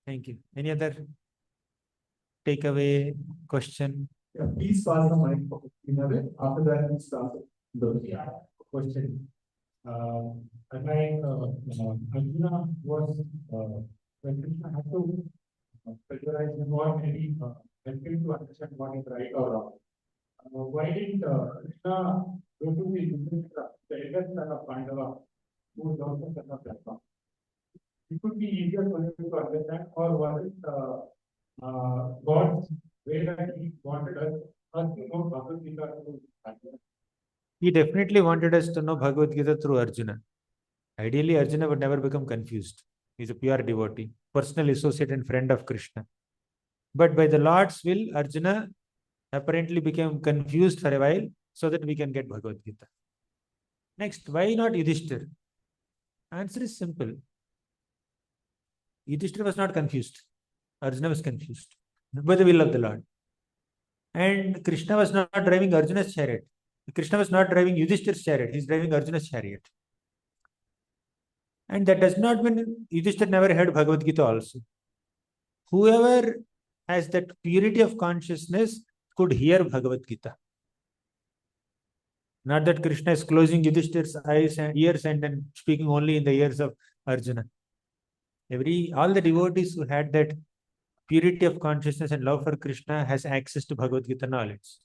Thank you. Any other takeaway, question? yeah, please pass the mic for after that, we start the question. Arjuna was when Krishna had to visualize what maybe help him to understand what is right or wrong. Why didn't Krishna go to the eldest son of Pandava, who is also son of Darshan? It could be easier for him to understand, or was it God's way that he wanted us to know Bhagavad Gita through Arjuna? He definitely wanted us to know Bhagavad Gita through Arjuna. Ideally, Arjuna would never become confused. He's a pure devotee, personal associate and friend of Krishna. But by the Lord's will, Arjuna apparently became confused for a while so that we can get Bhagavad-Gita. Next, why not Yudhishthir? Answer is simple. Yudhishthir was not confused. Arjuna was confused by the will of the Lord. And Krishna was not driving Arjuna's chariot. Krishna was not driving Yudhishthir's chariot. He's driving Arjuna's chariot. And that does not mean Yudhishthir never heard Bhagavad Gita also. Whoever has that purity of consciousness could hear Bhagavad Gita. Not that Krishna is closing Yudhishthir's eyes and ears and then speaking only in the ears of Arjuna. All the devotees who had that purity of consciousness and love for Krishna has access to Bhagavad Gita knowledge.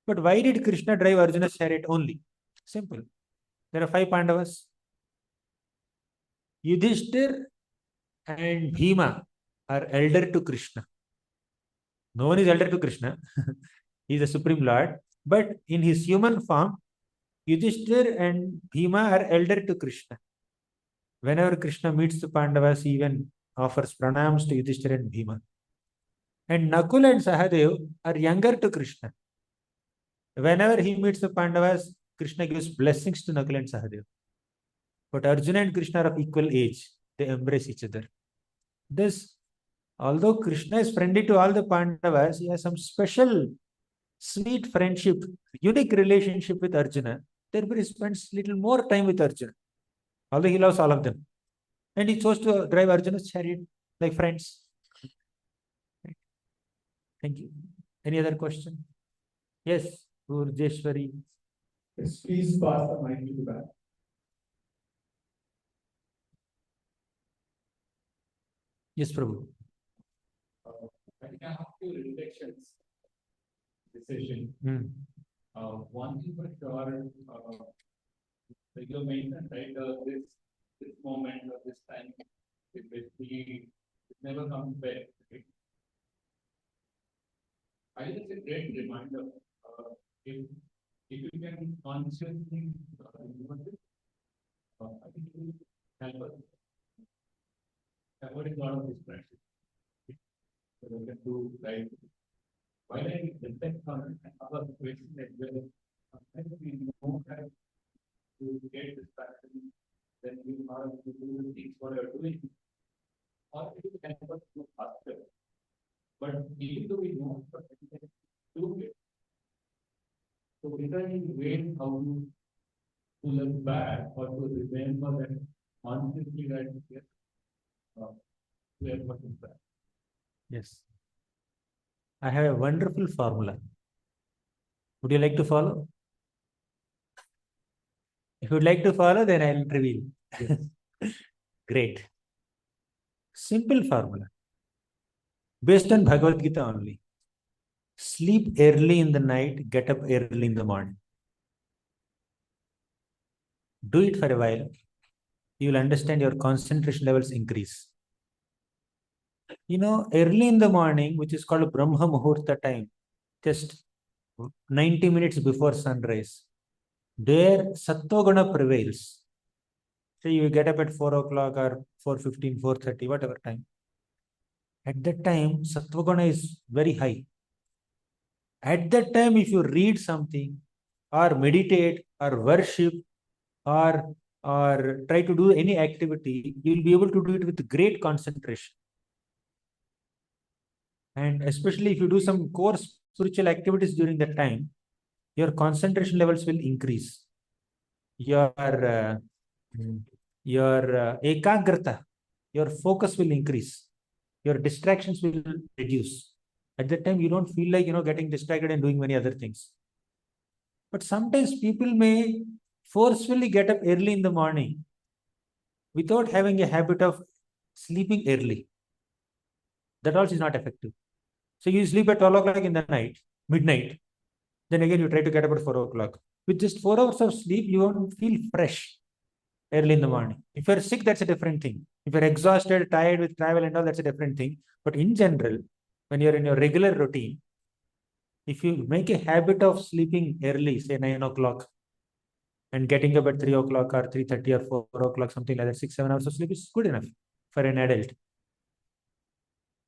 But why did Krishna drive Arjuna's chariot only? Simple. There are 5 Pandavas. Yudhishthir and Bhima are elder to Krishna. No one is elder to Krishna. He is the Supreme Lord. But in his human form, Yudhishthir and Bhima are elder to Krishna. Whenever Krishna meets the Pandavas, he even offers pranams to Yudhishthir and Bhima. And Nakul and Sahadev are younger to Krishna. Whenever he meets the Pandavas, Krishna gives blessings to Nakul and Sahadev. But Arjuna and Krishna are of equal age. They embrace each other. Thus, although Krishna is friendly to all the Pandavas, he has some special sweet friendship, unique relationship with Arjuna. Therefore, he spends little more time with Arjuna. Although he loves all of them. And he chose to drive Arjuna's chariot like friends. Thank you. Any other question? Yes, Urjeshwari. Yes, please pass the mic to the back. Yes, Prabhu. I think I have 2 reflections. Decision. One thing for sure, like you mentioned, right? This moment or this time, it never comes back. Right? I think it's a great reminder. If you can consciously remember this, I think it will help us avoid a lot of distraction. So we can do like while I reflect on our question as well, sometimes we know that to get distracted, then we are to do the things what are doing, or it will help us go faster. But even though we know, but we can do it. So whether in way how to look back or to remember that consciously that yes, we are what is that. Yes. I have a wonderful formula. Would you like to follow? If you would like to follow, then I will reveal. Great. Simple formula. Based on Bhagavad Gita only. Sleep early in the night, get up early in the morning. Do it for a while. You will understand your concentration levels increase. Early in the morning, which is called Brahma Muhurta time, just 90 minutes before sunrise, there Sattvaguna prevails. So you get up at 4 o'clock or 4:15, 4:30, whatever time. At that time, Sattvaguna is very high. At that time, if you read something or meditate or worship or try to do any activity, you will be able to do it with great concentration. And especially if you do some core spiritual activities during that time, your concentration levels will increase. Your ekagrata, your focus will increase. Your distractions will reduce. At that time, you don't feel like, getting distracted and doing many other things. But sometimes people may forcefully get up early in the morning without having a habit of sleeping early. That also is not effective. So you sleep at 12 o'clock in the night, midnight. Then again, you try to get up at 4 o'clock. With just 4 hours of sleep, you won't feel fresh early in the morning. If you're sick, that's a different thing. If you're exhausted, tired with travel and all, that's a different thing. But in general, when you're in your regular routine, if you make a habit of sleeping early, say 9 o'clock, and getting up at 3 o'clock or 3:30 or 4 o'clock, something like that, 6-7 hours of sleep is good enough. for an adult.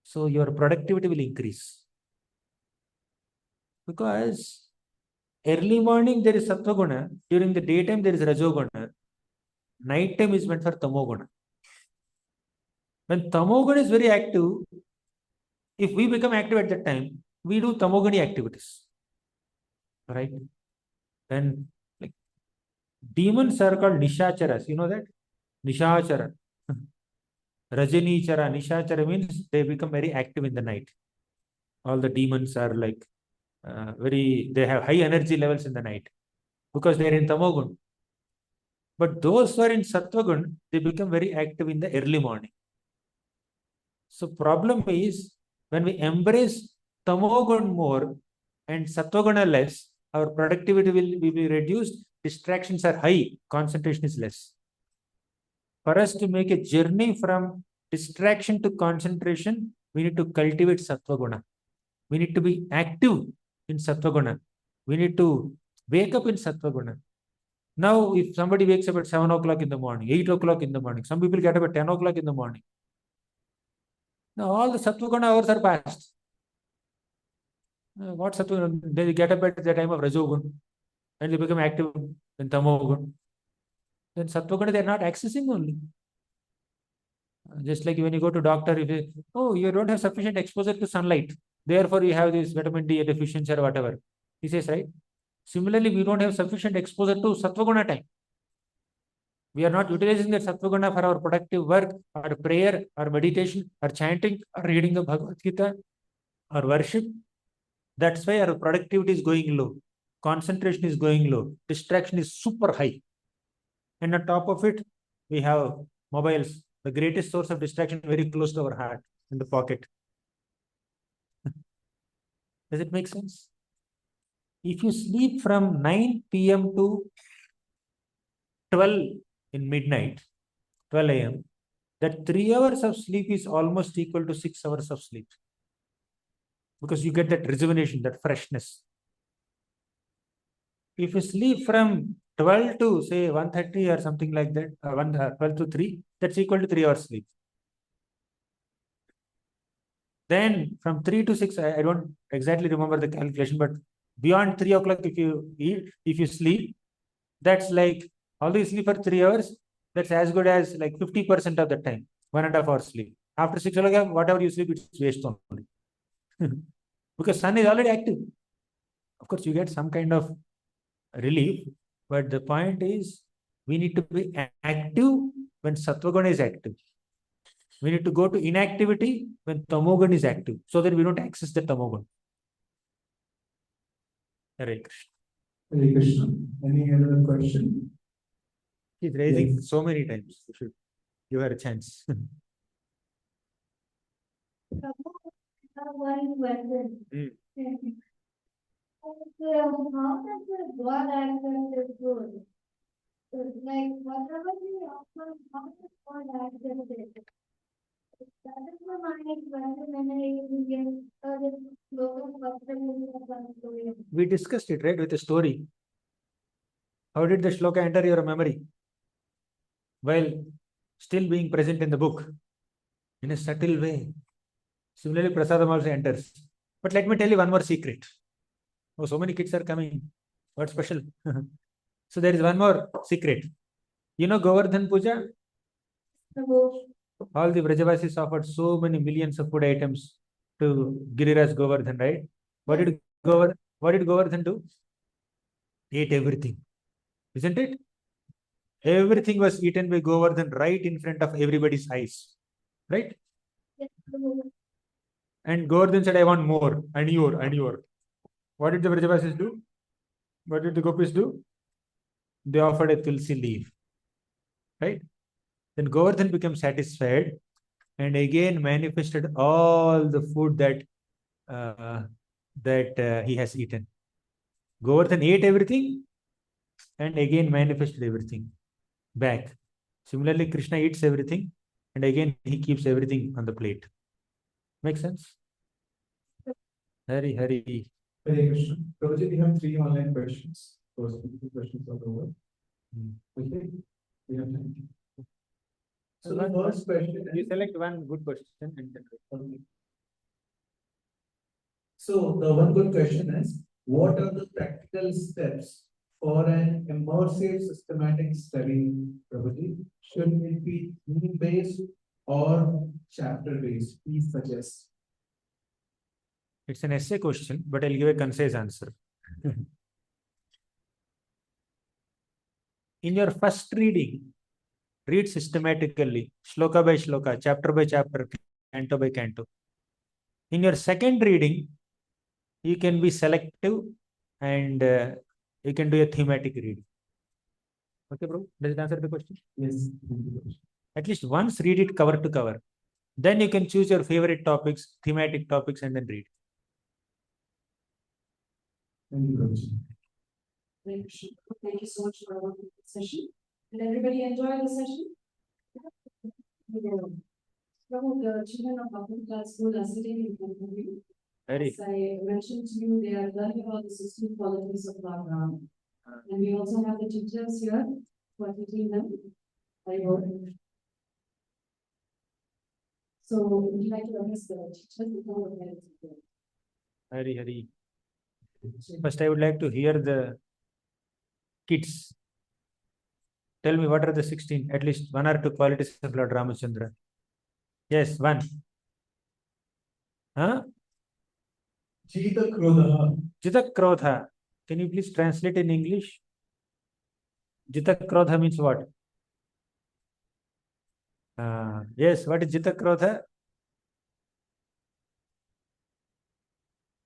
So your productivity will increase. Because early morning there is Sattva Guna, during the daytime there is Rajoguna, night time is meant for Tamoguna. When Tamoguna is very active, if we become active at that time, we do Tamogani activities. Right? Then like demons are called Nishacharas. You know that? Nishachara. Rajanichara. Nishachara means they become very active in the night. All the demons are like they have high energy levels in the night because they are in Tamogun. But those who are in Sattvagun, they become very active in the early morning. So problem is when we embrace Tamogun more and Sattvagun less, our productivity will be reduced, distractions are high, concentration is less. For us to make a journey from distraction to concentration, we need to cultivate Sattva-guna. We need to be active in Sattva-guna. We need to wake up in Sattva-guna. Now, if somebody wakes up at 7 o'clock in the morning, 8 o'clock in the morning, some people get up at 10 o'clock in the morning. Now, all the Sattva-guna hours are past. What Sattva? They get up at the time of Rajogun and they become active in Tamogun. Then Sattva-guna they are not accessing only. Just like when you go to doctor, if you don't have sufficient exposure to sunlight, therefore you have this vitamin D deficiency or whatever. He says, right? Similarly, we don't have sufficient exposure to Sattva-guna time. We are not utilizing that Sattva-guna for our productive work, or prayer, or meditation, or chanting, or reading the Bhagavad-Gita, or worship. That's why our productivity is going low. Concentration is going low. Distraction is super high. And on top of it, we have mobiles, the greatest source of distraction, very close to our heart, in the pocket. Does it make sense? If you sleep from 9 p.m. to 12 in midnight, 12 a.m., that 3 hours of sleep is almost equal to 6 hours of sleep. Because you get that rejuvenation, that freshness. If you sleep from 12 to say 1:30 or something like that, 12 to 3, that's equal to 3 hours sleep. Then from 3 to 6, I don't exactly remember the calculation, but beyond 3 o'clock, if you sleep, that's like, although you sleep for 3 hours, that's as good as like 50% of the time, 1.5 hours sleep. After 6 o'clock, whatever you sleep, it's waste only. Because sun is already active. Of course, you get some kind of relief, but the point is we need to be active when Sattva-guna is active. We need to go to inactivity when Tamogun is active, so that we don't access the Tamogun. Hare Krishna. Hare Krishna. Any other question? He's raising so many times. You should give her a chance. One question. How does the God accept the food? Like whatever we offer, how does God accept it? That is the mind when We discussed it, right, with a story. How did the shloka enter your memory? While still being present in the book, in a subtle way. Similarly, prasadam also enters. But let me tell you one more secret. Oh, so many kids are coming. What special? So there is one more secret. You know Govardhan Puja? All the Vrajavasis offered so many millions of food items to Giriraj Govardhan, right? What did Govardhan do? Ate everything. Isn't it? Everything was eaten by Govardhan right in front of everybody's eyes. Right? And Govardhan said, I want more. And your. What did the Vrajavasis do? What did the Gopis do? They offered a tulsi leaf. Right? Then Govardhan became satisfied and again manifested all the food that he has eaten. Govardhan ate everything and again manifested everything back. Similarly, Krishna eats everything and again he keeps everything on the plate. Make sense? Hari. Hare Krishna. Prabhuji, we have 3 online questions. Those 2 questions are over. Okay. We have time. So the first question You is, select one good question and then okay. So the one good question is, what are the practical steps for an immersive systematic study, Prabhuji? Should it be theme-based or chapter-based? Please suggest. it's an essay question, but I'll give a concise answer. In your first reading, read systematically, shloka by shloka, chapter by chapter, canto by canto. In your second reading, you can be selective and you can do a thematic reading. Okay, bro? Does it answer the question? Yes. At least once read it cover to cover. Then you can choose your favorite topics, thematic topics, and then read. Thank you, Prabhuji. Thank you so much for our session. Did everybody enjoy the session? Prabhu, the children of Bhagavad-Gita school are sitting in front of you. Very. As I mentioned to you, they are learning about the 16 qualities of Gauranga. And we also have the teachers here for teaching them. Very good. So would you like to address the teachers before the parents? Hari. First, I would like to hear the kids. Tell me, what are the 16? At least one or two qualities of Lord Ramachandra. Yes, one. Huh? Jita Krodha. Jita Krodha. Can you please translate in English? Jita Krodha means what? Yes, what is Jita Krodha?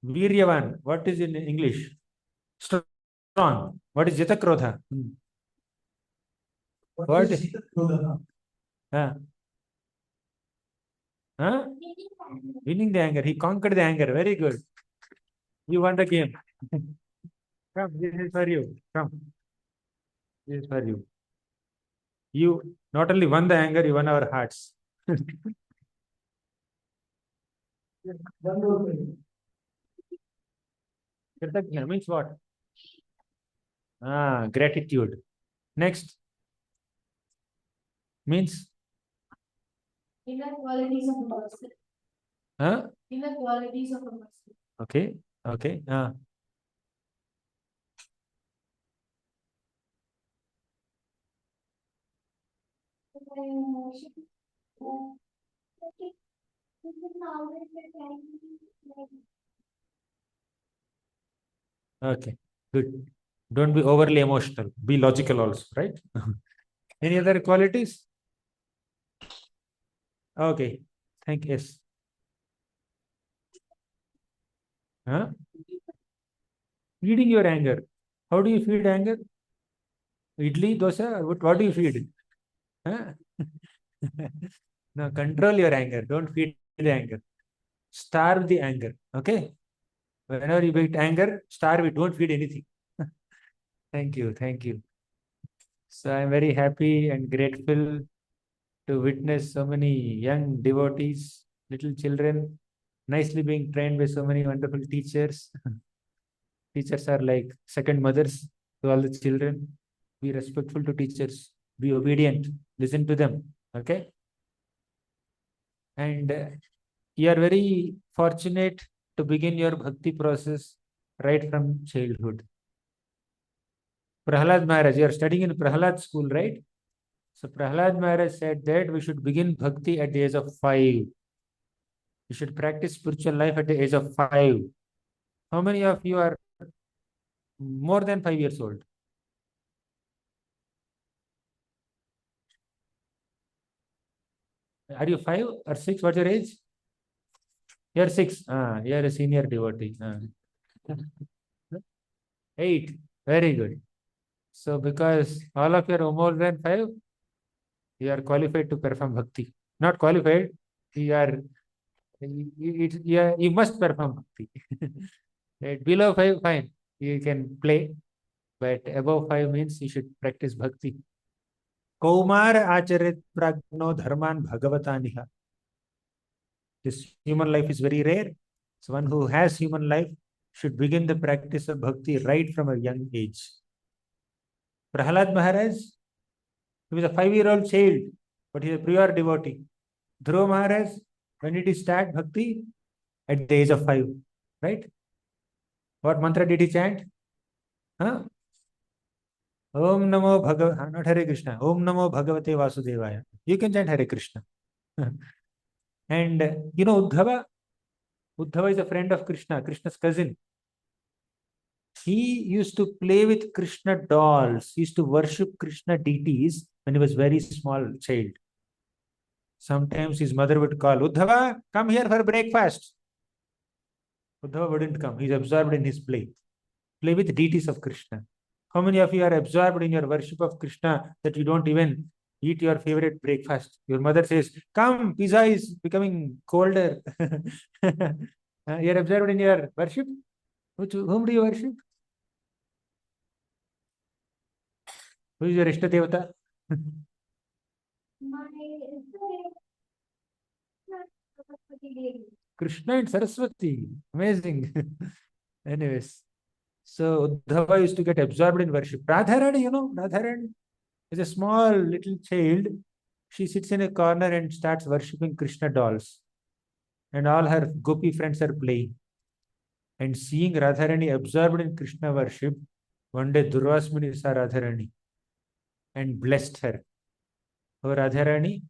Viryavan. What is in English? Strong. What is Jita Krodha? What is Jita Krodha? Huh? Winning the anger. He conquered the anger. Very good. You won the game. Come, this is for you. Come. This is for you. You not only won the anger, you won our hearts. Kritagna means what? Gratitude. Next. Means? Inner qualities of a person. Huh? Inner qualities of a person. Okay. Okay. Okay. Good. Don't be overly emotional. Be logical also, right? Any other qualities? Okay. Thank you. Yes. Huh? Feeding your anger. How do you feed anger? Idli, dosa? What do you feed? Huh? No, control your anger. Don't feed the anger. Starve the anger. Okay? Whenever you get anger, starve it. Don't feed anything. Thank you. Thank you. So I'm very happy and grateful to witness so many young devotees, little children, nicely being trained by so many wonderful teachers. Teachers are like second mothers to all the children. Be respectful to teachers. Be obedient. Listen to them. Okay? And you are very fortunate to begin your bhakti process right from childhood. Prahlad Maharaj, you are studying in Prahlad school, right? So Prahlad Maharaj said that we should begin bhakti at the age of 5. You should practice spiritual life at the age of 5. How many of you are more than 5 years old? Are you 5 or 6? What's your age? You're 6. You're a senior devotee. 8. Very good. So because all of you are more than 5, you are qualified to perform bhakti. Not qualified, you are you must perform bhakti. Right? Below 5, fine. You can play. But above 5 means you should practice bhakti. Kaumar acharit pragno dharman bhagavataniha. This human life is very rare. So one who has human life should begin the practice of bhakti right from a young age. Prahlad Maharaj, he was a 5-year-old child. but he is a pure devotee. Dhruva Maharaj, when did he start bhakti? At the age of 5, right? What mantra did he chant? Huh? Om Namo Bhagav, not Hare Krishna. Om Namo Bhagavate Vasudevaya. You can chant Hare Krishna. And Uddhava. Uddhava is a friend of Krishna, Krishna's cousin. He used to play with Krishna dolls. He used to worship Krishna deities when he was very small child. Sometimes his mother would call, Uddhava, come here for breakfast. Uddhava wouldn't come. He's absorbed in his play. Play with deities of Krishna. How many of you are absorbed in your worship of Krishna that you don't even eat your favorite breakfast? Your mother says, come, pizza is becoming colder. You're absorbed in your worship? Whom do you worship? Who is your Ishta Devata? My Krishna and Saraswati. Amazing. Anyways, so Uddhava used to get absorbed in worship. Radharani, Radharani is a small little child. She sits in a corner and starts worshipping Krishna dolls. And all her gopi friends are playing. And seeing Radharani absorbed in Krishna worship, one day Durvasmuni saw Radharani and blessed her. Oh Radharani,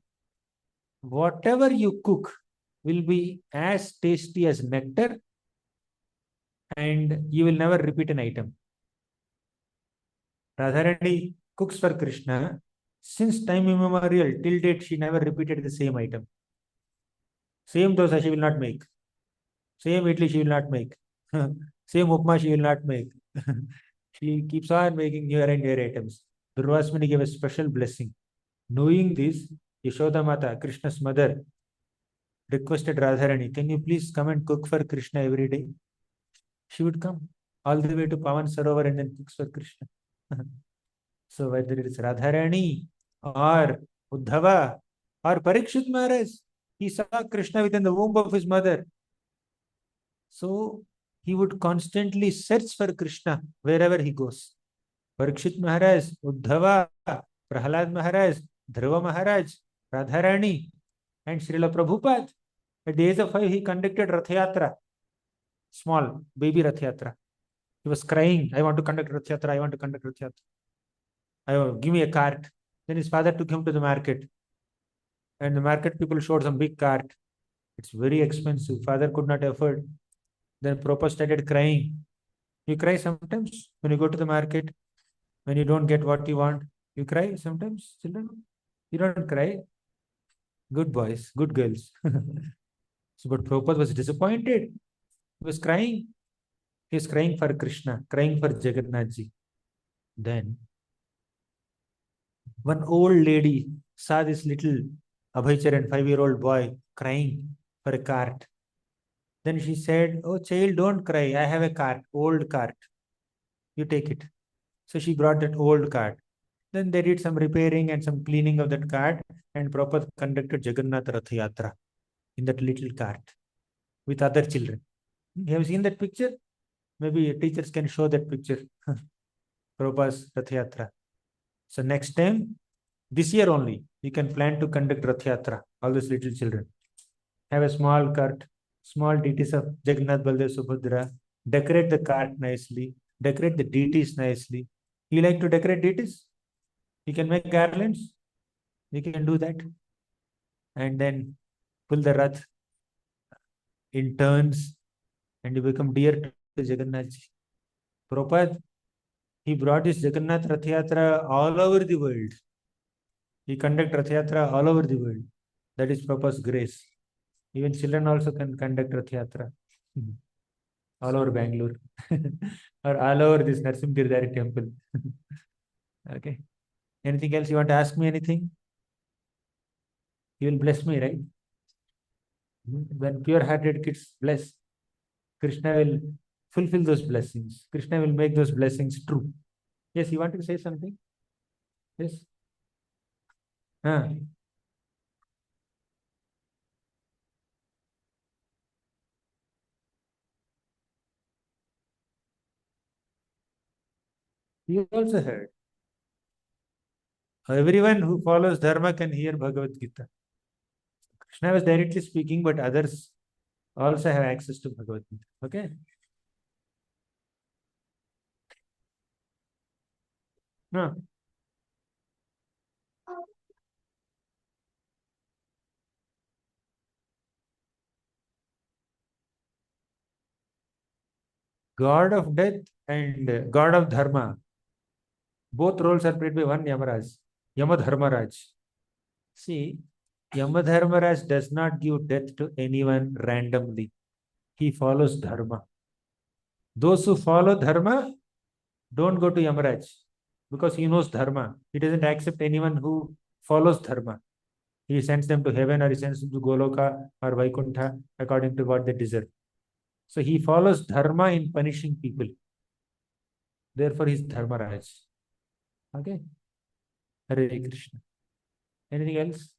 whatever you cook will be as tasty as nectar, and you will never repeat an item. Radharani cooks for Krishna. Since time immemorial, till date, she never repeated the same item. Same dosa she will not make. Same idli she will not make. Same upma she will not make. She keeps on making newer and newer items. Durvasmini gave a special blessing. Knowing this, Yashoda Mata, Krishna's mother, requested Radharani, can you please come and cook for Krishna every day? She would come all the way to Pavan Sarovar and then cooks for Krishna. So whether it is Radharani or Uddhava or Parikshit Maharaj, he saw Krishna within the womb of his mother. So he would constantly search for Krishna wherever he goes. Parikshit Maharaj, Uddhava, Prahalad Maharaj, Dhruva Maharaj, Radharani, and Srila Prabhupada. At the age of 5, he conducted Rath Yatra, small baby Rath Yatra. He was crying, I want to conduct Rath Yatra, I want to conduct Rath Yatra. Give me a cart. Then his father took him to the market. And the market people showed some big cart. It's very expensive. Father could not afford. Then Prabhupada started crying. You cry sometimes when you go to the market, when you don't get what you want. You cry sometimes, children? You don't cry. Good boys, good girls. So, but Prabhupada was disappointed. He was crying. He was crying for Krishna, crying for Jagannathji. Then one old lady saw this little Abhaycharan 5-year-old boy crying for a cart. Then she said, oh child, don't cry. I have a cart, old cart. You take it. So she brought that old cart. Then they did some repairing and some cleaning of that cart, and Prabhupada conducted Jagannath Rath Yatra in that little cart with other children. Have you seen that picture? Maybe teachers can show that picture. Prabhupada's Rath Yatra. So next time, this year only, you can plan to conduct Rath Yatra, all those little children. Have a small cart, small deities of Jagannath, Baldev, Subhadra. Decorate the cart nicely. Decorate the deities nicely. You like to decorate deities? You can make garlands. You can do that. And then pull the Rath in turns and you become dear to Jagannath. Prabhupada, he brought his Jagannath Rath Yatra all over the world. He conduct Rath Yatra all over the world. That is Prabhupada's grace. Even children also can conduct Rath Yatra. All over Bangalore. Or all over this Narsim Girdhari temple. Okay. Anything else you want to ask me? Anything? You will bless me, right? When pure-hearted kids bless, Krishna will fulfill those blessings. Krishna will make those blessings true. Yes, you want to say something? Yes. You also heard. Everyone who follows dharma can hear Bhagavad-Gita. Krishna was directly speaking, but others also have access to Bhagavad-Gita. Okay? No. God of death and God of dharma, both roles are played by one Yamaraj, Yamadharmaraj. See, Yamadharmaraj does not give death to anyone randomly. He follows dharma. Those who follow dharma don't go to Yamaraj because he knows dharma. He doesn't accept anyone who follows dharma. He sends them to heaven or he sends them to Goloka or Vaikuntha according to what they deserve. So he follows dharma in punishing people. Therefore, he is Dharmaraj. Okay? Hare Krishna. Anything else?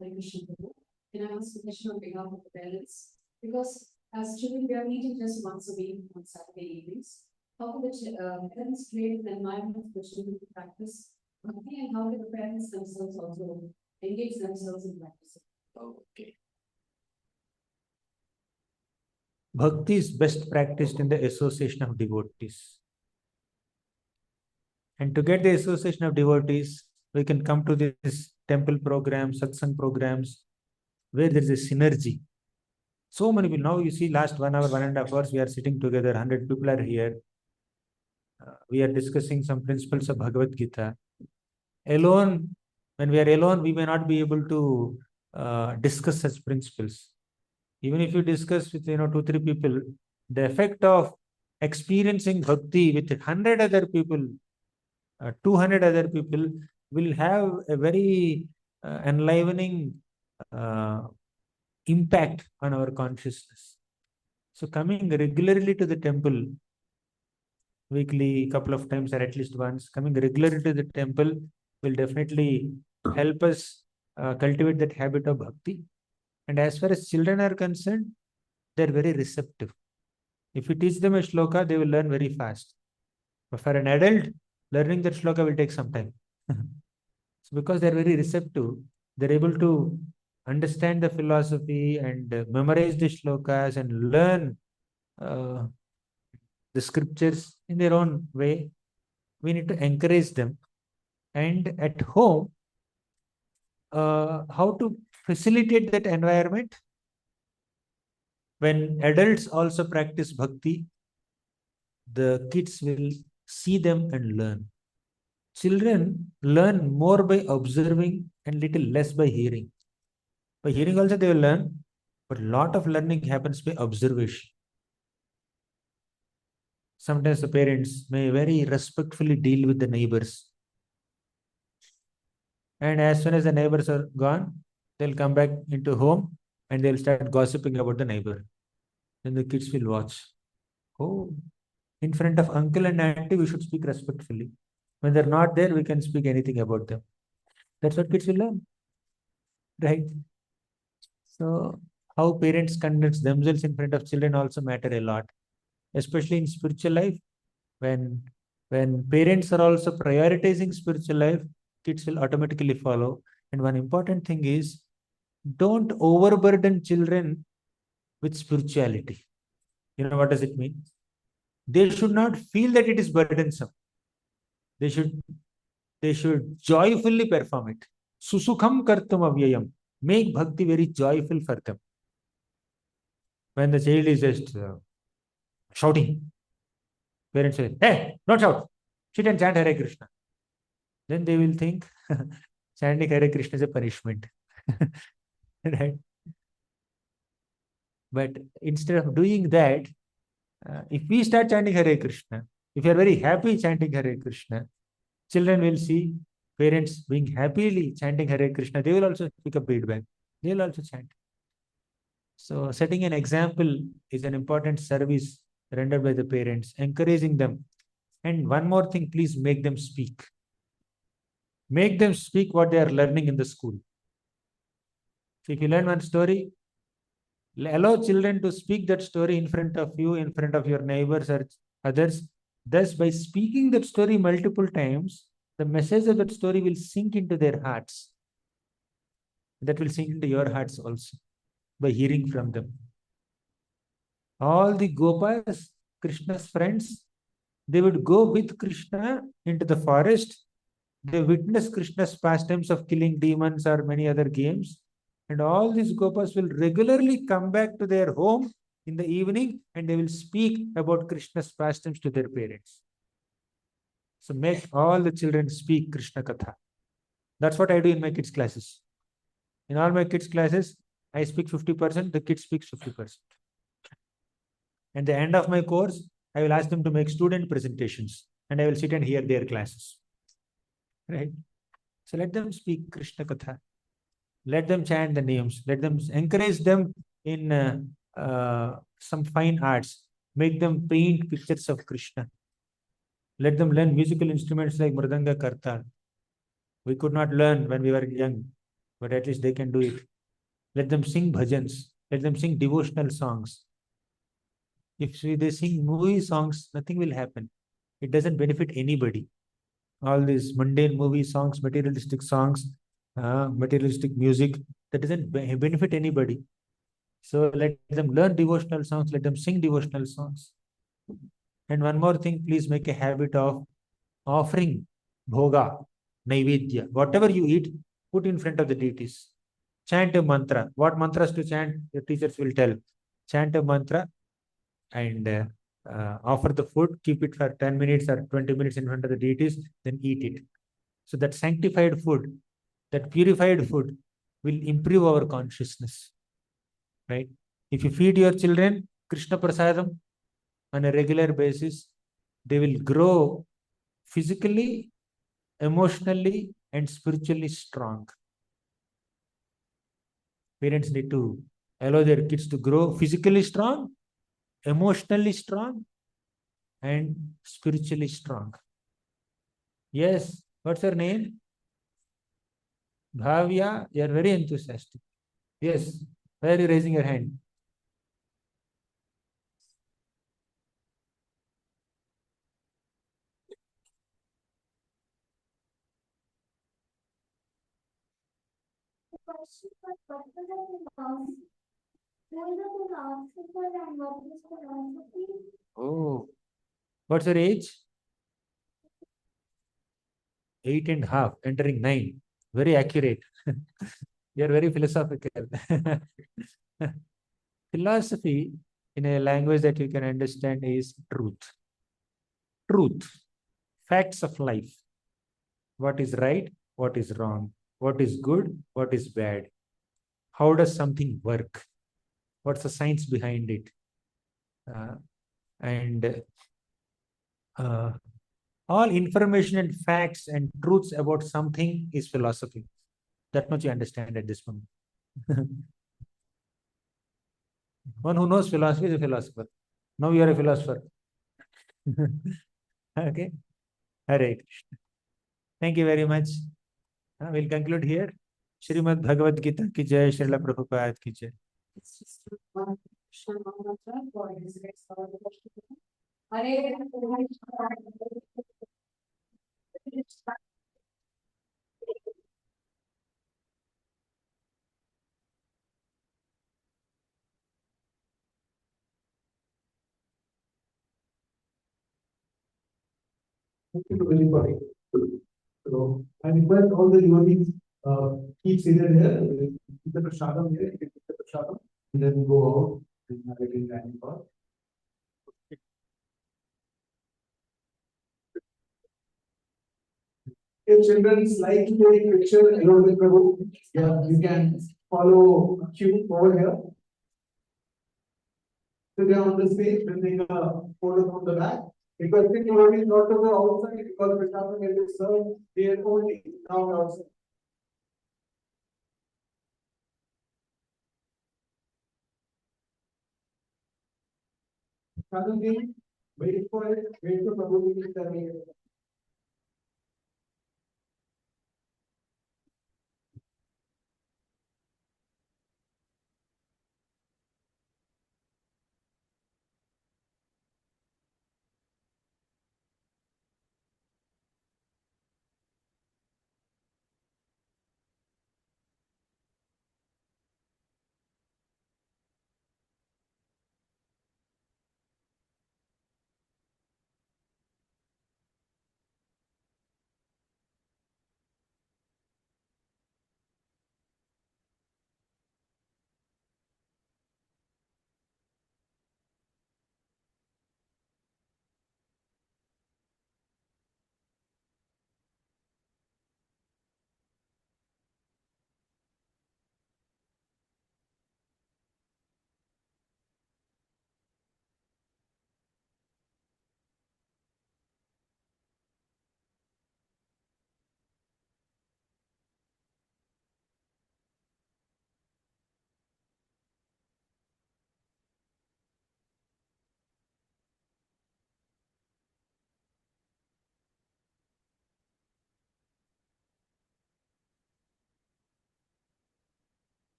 Hare Krishna Prabhu. Can I ask a question on behalf of the parents? Because as children, we are meeting just once a week on Saturday evenings. How can the parents create an environment for children to practice bhakti, and how can the parents themselves also engage themselves in practicing? Okay. Bhakti is best practiced in the association of devotees. And to get the association of devotees, we can come to this temple programs, satsang programs, where there is a synergy. So many people, now you see last 1 hour, 1.5 hours, we are sitting together, 100 people are here. We are discussing some principles of Bhagavad-Gita. Alone, when we are alone, we may not be able to discuss such principles. Even if you discuss with 2-3 people, the effect of experiencing bhakti with 100 other people, 200 other people will have a very enlivening impact on our consciousness. So coming regularly to the temple, weekly, couple of times or at least once, coming regularly to the temple will definitely help us cultivate that habit of bhakti. And as far as children are concerned, they're very receptive. If you teach them a shloka, they will learn very fast. But for an adult, learning that shloka will take some time. So because they're very receptive, they're able to understand the philosophy and memorize the shlokas and learn the scriptures in their own way. We need to encourage them. And at home, how to facilitate that environment? When adults also practice bhakti, the kids will see them and learn. Children learn more by observing and little less by hearing. By hearing also they will learn, but a lot of learning happens by observation. Sometimes the parents may very respectfully deal with the neighbors. And as soon as the neighbors are gone, they'll come back into home and they'll start gossiping about the neighbor. Then the kids will watch. Oh, in front of uncle and auntie, we should speak respectfully. When they're not there, we can speak anything about them. That's what kids will learn. Right? So, how parents conduct themselves in front of children also matter a lot. Especially in spiritual life, when parents are also prioritizing spiritual life, kids will automatically follow. And one important thing is, don't overburden children with spirituality. You know what does it mean? They should not feel that it is burdensome. They should joyfully perform it. Susukham kartum avyayam. Make bhakti very joyful for them. When the child is just shouting, parents say, hey, don't shout. Sit and chant Hare Krishna. Then they will think chanting Hare Krishna is a punishment. Right? But instead of doing that, if we start chanting Hare Krishna, if you are very happy chanting Hare Krishna, children will see parents being happily chanting Hare Krishna. They will also pick up feedback. They will also chant. So setting an example is an important service rendered by the parents, encouraging them. And one more thing, please make them speak. Make them speak what they are learning in the school. So if you learn one story, allow children to speak that story in front of you, in front of your neighbors or others. Thus, by speaking that story multiple times, the message of that story will sink into their hearts. That will sink into your hearts also by hearing from them. All the Gopas, Krishna's friends, they would go with Krishna into the forest. They witness Krishna's pastimes of killing demons or many other games. And all these Gopas will regularly come back to their home in the evening and they will speak about Krishna's pastimes to their parents. So make all the children speak Krishna Katha. That's what I do in my kids' classes. In all my kids' classes, I speak 50%, the kids speak 50%. At the end of my course, I will ask them to make student presentations and I will sit and hear their classes. Right? So let them speak Krishna Katha. Let them chant the names. Let them encourage them in some fine arts. Make them paint pictures of Krishna. Let them learn musical instruments like Mridanga Kartal. We could not learn when we were young, but at least they can do it. Let them sing bhajans. Let them sing devotional songs. If they sing movie songs, nothing will happen. It doesn't benefit anybody. All these mundane movie songs, materialistic music, that doesn't benefit anybody. So let them learn devotional songs, let them sing devotional songs. And one more thing, please make a habit of offering bhoga, naivedya, whatever you eat, put in front of the deities. Chant a mantra. What mantras to chant? The teachers will tell. Chant a mantra and offer the food, keep it for 10 minutes or 20 minutes in front of the deities, then eat it. So that sanctified food, that purified food will improve our consciousness, right? If you feed your children Krishna Prasadam on a regular basis, they will grow physically, emotionally, and spiritually strong. Parents need to allow their kids to grow physically strong, emotionally strong, and spiritually strong. Yes, what's your name? Bhavya, you are very enthusiastic. Yes, why are you raising your hand? The question was, what was the philosophy? What is the philosopher and what is philosophy? Oh, what's your age? 8.5, entering 9. Very accurate. You are very philosophical. Philosophy, in a language that you can understand, is truth. Truth, facts of life. What is right, what is wrong, what is good, what is bad. How does something work? What's the science behind it? And all information and facts and truths about something is philosophy. That much you understand at this moment. One who knows philosophy is a philosopher. Now you are a philosopher. Okay. Hare Krishna. Thank you very much. We'll conclude here. Srimad Bhagavad-Gita ki jai, Srila Prabhupada ki jai. It's just one Krishna mantra for his next Hare Thank you to everybody. So I request all the devotees keep seated here. Keep the prashadam here. You can keep the prashadam and then go out and have it in dining hall. If children like to take picture along with Prabhu, yeah, you can follow queue over here. So they are on the stage, we'll take a photo from the back. Requesting devotees not to go outside because prashadam will be served here only, not outside. Suddenly, wait for it, wait for Prabhu to be serving it.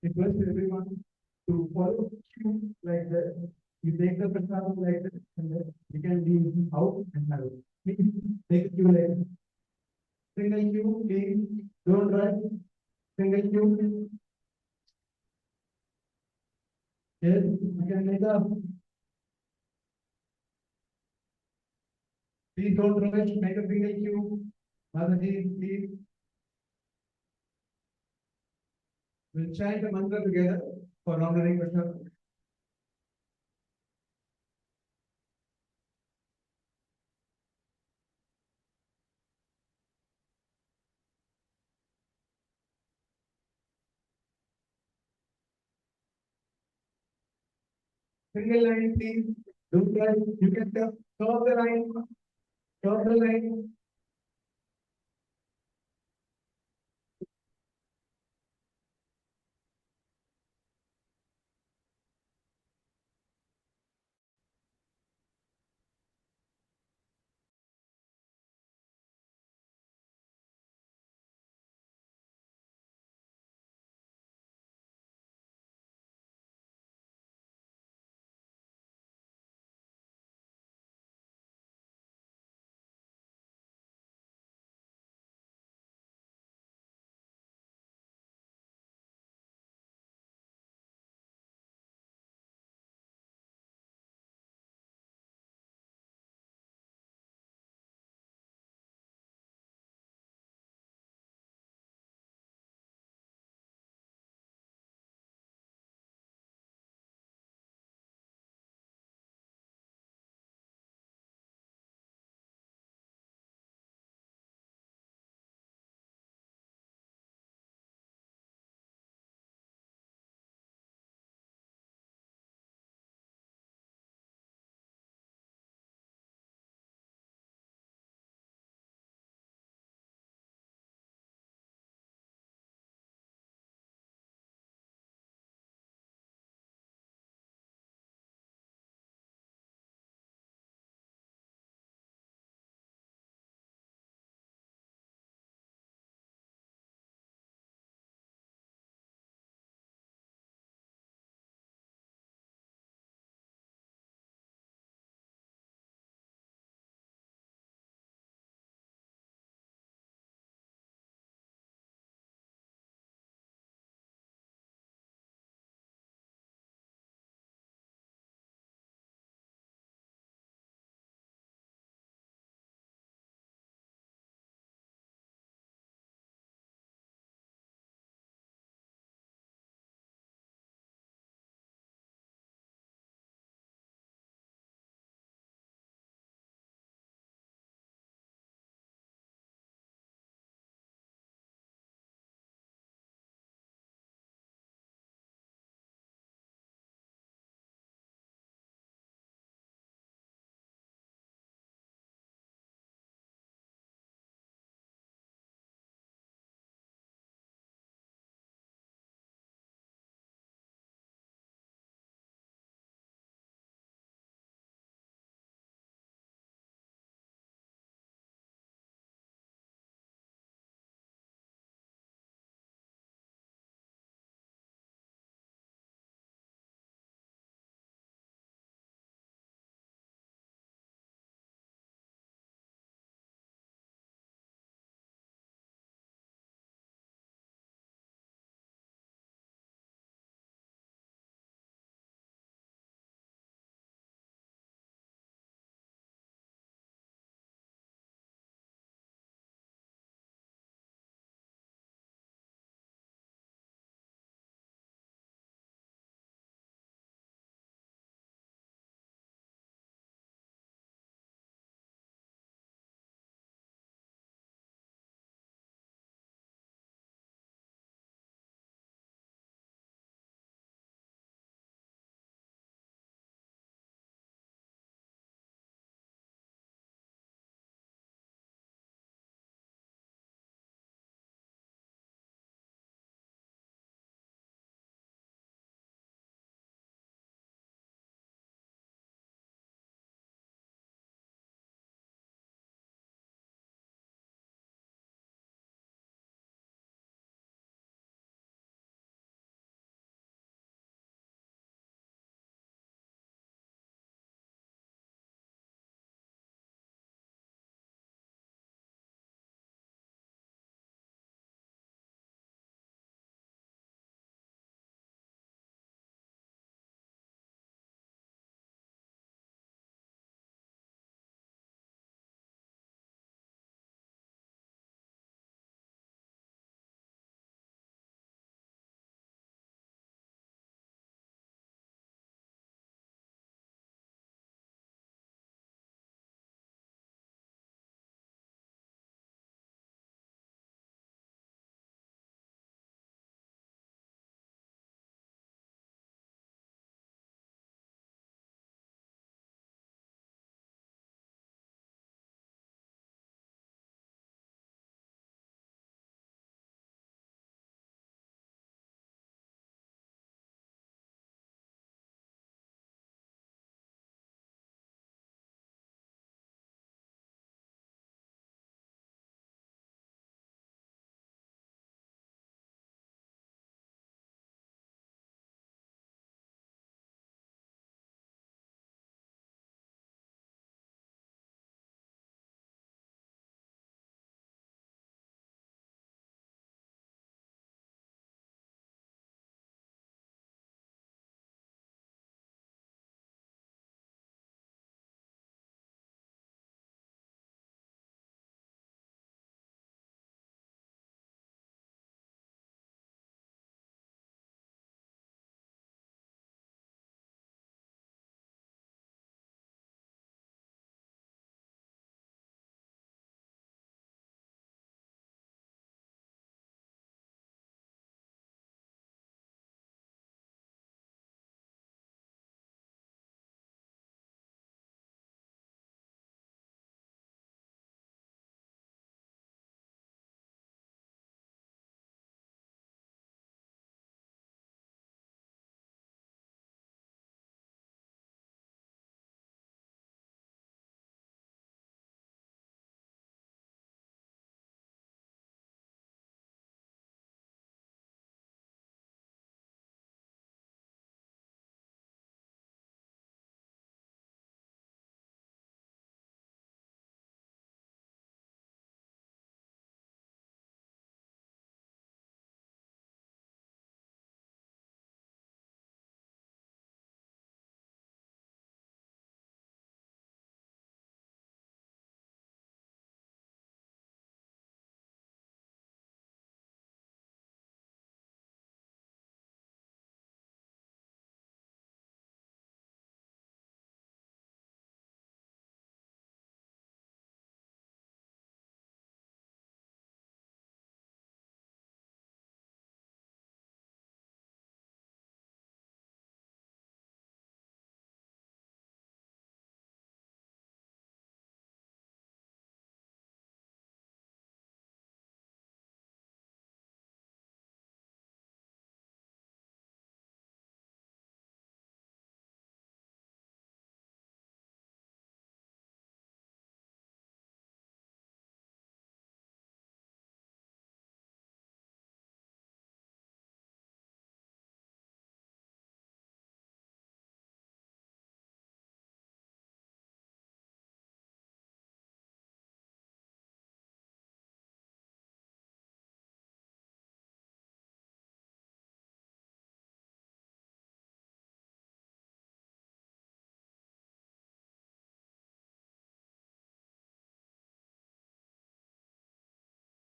request everyone to follow queue like that. You take the prasad like that, and then you can leave out and have it. Please take a queue like that. Single queue, please. Don't rush. Single queue. Yes, you can make up. Please don't rush. Make a single queue. Mataji, please. We'll chant the mantra together for honoring Krishna. Single line, please. Don't rush. You can curve the line. Curve the line.